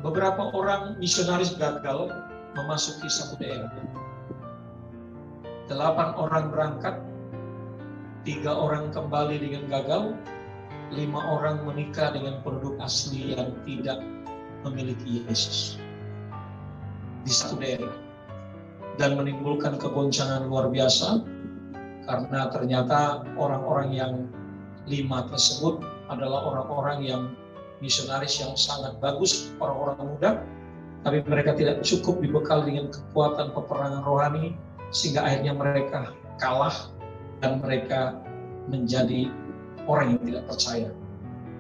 Beberapa orang misionaris gagal memasuki satu daerah. 8 orang berangkat, 3 orang kembali dengan gagal, 5 orang menikah dengan penduduk asli yang tidak memiliki Yesus di satu daerah, dan menimbulkan kegoncangan luar biasa karena ternyata orang-orang yang 5 tersebut adalah orang-orang yang misionaris yang sangat bagus, orang-orang muda, tapi mereka tidak cukup dibekal dengan kekuatan peperangan rohani sehingga akhirnya mereka kalah dan mereka menjadi orang yang tidak percaya.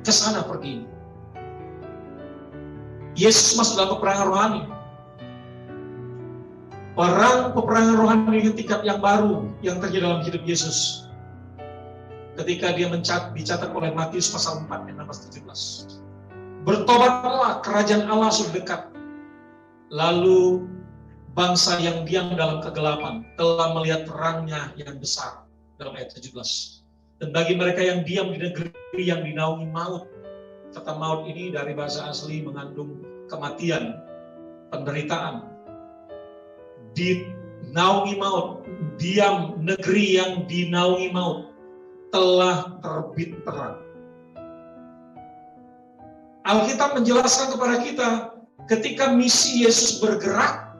Kesana pergi. Yesus masuk dalam peperangan rohani. Perang peperangan rohani dengan tingkat yang baru yang terjadi dalam hidup Yesus. Ketika dia dicatat oleh Matius pasal 4 ayat 16-17. Bertobatlah, kerajaan Allah sudah dekat. Lalu bangsa yang diam dalam kegelapan telah melihat terangnya yang besar, dalam ayat 17. Dan bagi mereka yang diam di negeri yang dinaungi maut, kata maut ini dari bahasa asli mengandung kematian, penderitaan. Dinaungi maut, diam, negeri yang dinaungi maut, telah terbit terang. Alkitab menjelaskan kepada kita, ketika misi Yesus bergerak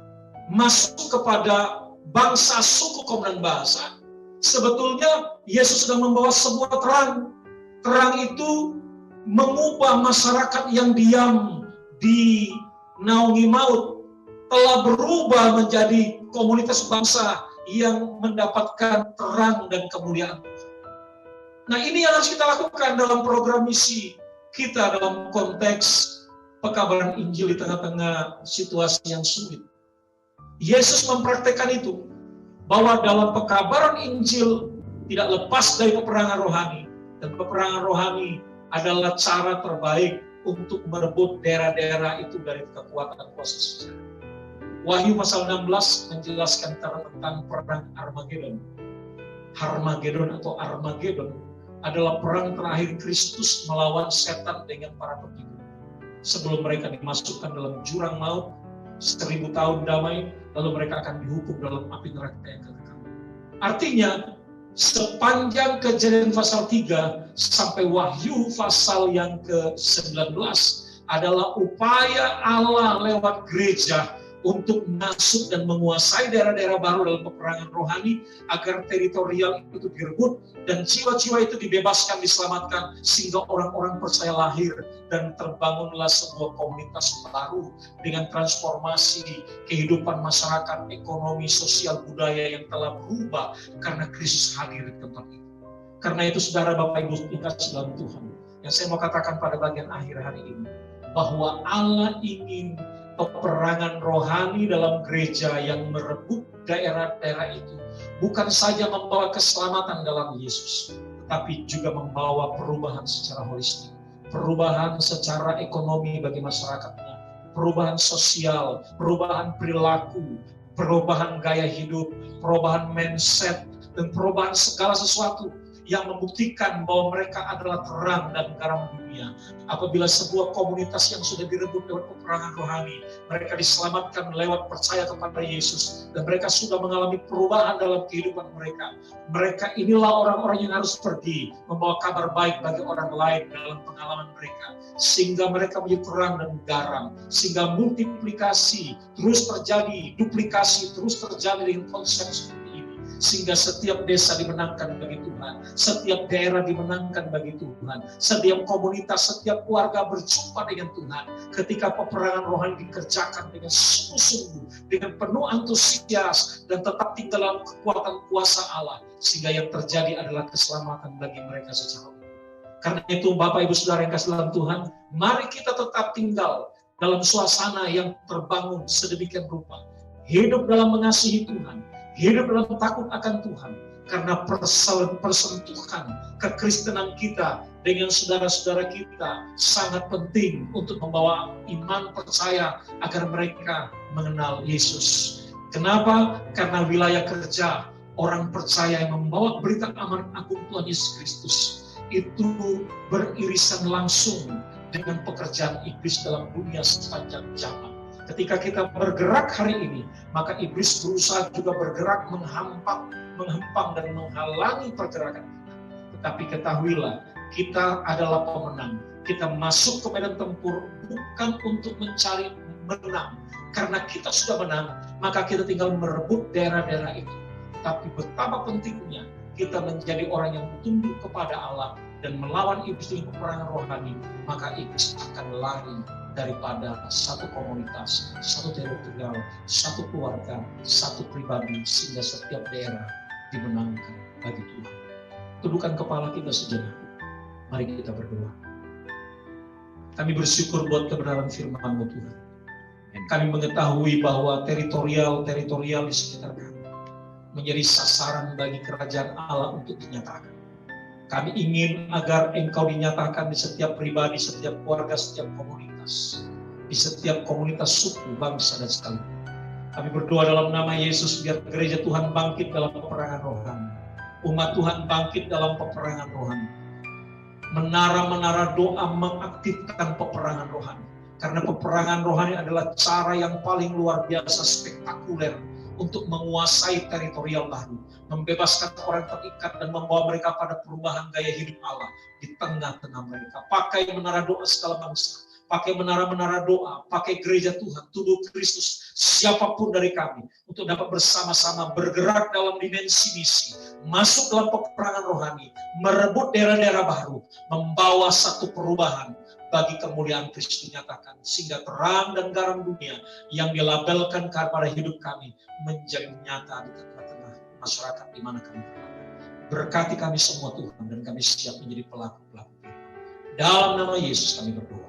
masuk kepada bangsa, suku, kaum, dan bahasa, sebetulnya Yesus sedang membawa sebuah terang. Terang itu mengubah masyarakat yang diam di naungi maut, telah berubah menjadi komunitas bangsa yang mendapatkan terang dan kemuliaan. Nah, ini yang harus kita lakukan dalam program misi kita dalam konteks pekabaran Injil di tengah-tengah situasi yang sulit. Yesus mempraktekkan itu, bahwa dalam pekabaran Injil tidak lepas dari peperangan rohani, dan peperangan rohani adalah cara terbaik untuk merebut daerah-daerah itu dari kekuatan kuasa sejarah. Wahyu pasal 16 menjelaskan tentang perang Armageddon. Harmagedon atau Armageddon adalah perang terakhir Kristus melawan setan dengan para pengikut. Sebelum mereka dimasukkan dalam jurang maut, 1000 tahun damai, lalu mereka akan dihukum dalam api neraka yang kekal. Artinya, sepanjang Kejadian pasal 3 sampai Wahyu pasal yang ke-19 adalah upaya Allah lewat gereja untuk masuk dan menguasai daerah-daerah baru dalam peperangan rohani agar teritorial itu direbut dan jiwa-jiwa itu dibebaskan, diselamatkan sehingga orang-orang percaya lahir dan terbangunlah sebuah komunitas baru dengan transformasi kehidupan masyarakat, ekonomi, sosial, budaya yang telah berubah karena Kristus hadir di tempat itu. Karena itu saudara, Bapak Ibu dikasih dalam Tuhan, yang saya mau katakan pada bagian akhir hari ini, bahwa Allah ingin peperangan rohani dalam gereja yang merebut daerah-daerah itu bukan saja membawa keselamatan dalam Yesus, tetapi juga membawa perubahan secara holistik, perubahan secara ekonomi bagi masyarakatnya, perubahan sosial, perubahan perilaku, perubahan gaya hidup, perubahan mindset, dan perubahan segala sesuatu yang membuktikan bahwa mereka adalah terang dan garam dunia. Apabila sebuah komunitas yang sudah direbut lewat peperangan rohani, mereka diselamatkan lewat percaya kepada Yesus, dan mereka sudah mengalami perubahan dalam kehidupan mereka. Mereka inilah orang-orang yang harus pergi membawa kabar baik bagi orang lain dalam pengalaman mereka, sehingga mereka menjadi terang dan garam, sehingga multiplikasi terus terjadi, duplikasi terus terjadi dengan konsep seperti ini. Sehingga setiap desa dimenangkan bagi Tuhan, setiap daerah dimenangkan bagi Tuhan, setiap komunitas, setiap keluarga berjumpa dengan Tuhan. Ketika peperangan rohani dikerjakan dengan sungguh-sungguh, dengan penuh antusias, dan tetap tinggal dalam kekuatan kuasa Allah, sehingga yang terjadi adalah keselamatan bagi mereka secara umum. Karena itu Bapak Ibu Saudara yang kasih dalam Tuhan, mari kita tetap tinggal dalam suasana yang terbangun sedemikian rupa, hidup dalam mengasihi Tuhan, hidup dalam takut akan Tuhan, karena persentuhan kekristenan kita dengan saudara-saudara kita sangat penting untuk membawa iman percaya agar mereka mengenal Yesus. Kenapa? Karena wilayah kerja orang percaya yang membawa berita aman agung Tuhan Yesus Kristus itu beririsan langsung dengan pekerjaan iblis dalam dunia sepanjang zaman. Ketika kita bergerak hari ini, maka iblis berusaha juga bergerak menghempang dan menghalangi pergerakan kita. Tetapi ketahuilah, kita adalah pemenang. Kita masuk ke medan tempur bukan untuk mencari menang. Karena kita sudah menang, maka kita tinggal merebut daerah-daerah itu. Tapi betapa pentingnya kita menjadi orang yang tunduk kepada Allah dan melawan iblis dengan peperangan rohani, maka iblis akan lari daripada satu komunitas, satu teritorial, satu keluarga, satu pribadi, sehingga setiap daerah dimenangkan bagi Tuhan. Tundukkan kepala kita sejenak. Mari kita berdoa. Kami bersyukur buat kebenaran firman-Mu Tuhan. Kami mengetahui bahwa teritorial di sekitar kami menjadi sasaran bagi kerajaan Allah untuk dinyatakan. Kami ingin agar Engkau dinyatakan di setiap pribadi, setiap keluarga, setiap komunitas, di setiap komunitas suku, bangsa, dan sekalipun. Kami berdoa dalam nama Yesus, biar gereja Tuhan bangkit dalam peperangan rohani. Umat Tuhan bangkit dalam peperangan rohani. Menara-menara doa mengaktifkan peperangan rohani. Karena peperangan rohani adalah cara yang paling luar biasa spektakuler untuk menguasai teritorial baru, membebaskan orang terikat dan membawa mereka pada perubahan gaya hidup Allah di tengah-tengah mereka. Pakai menara doa segala bangsa, pakai menara-menara doa, pakai gereja Tuhan, tubuh Kristus, siapapun dari kami, untuk dapat bersama-sama bergerak dalam dimensi misi, masuk dalam peperangan rohani, merebut daerah-daerah baru, membawa satu perubahan bagi kemuliaan Kristus dinyatakan, sehingga terang dan garam dunia yang dilabelkan kepada hidup kami menjadi nyata di tengah-tengah masyarakat di mana kami berada. Berkati kami semua Tuhan, dan kami siap menjadi pelaku-pelaku. Dalam nama Yesus kami berdoa.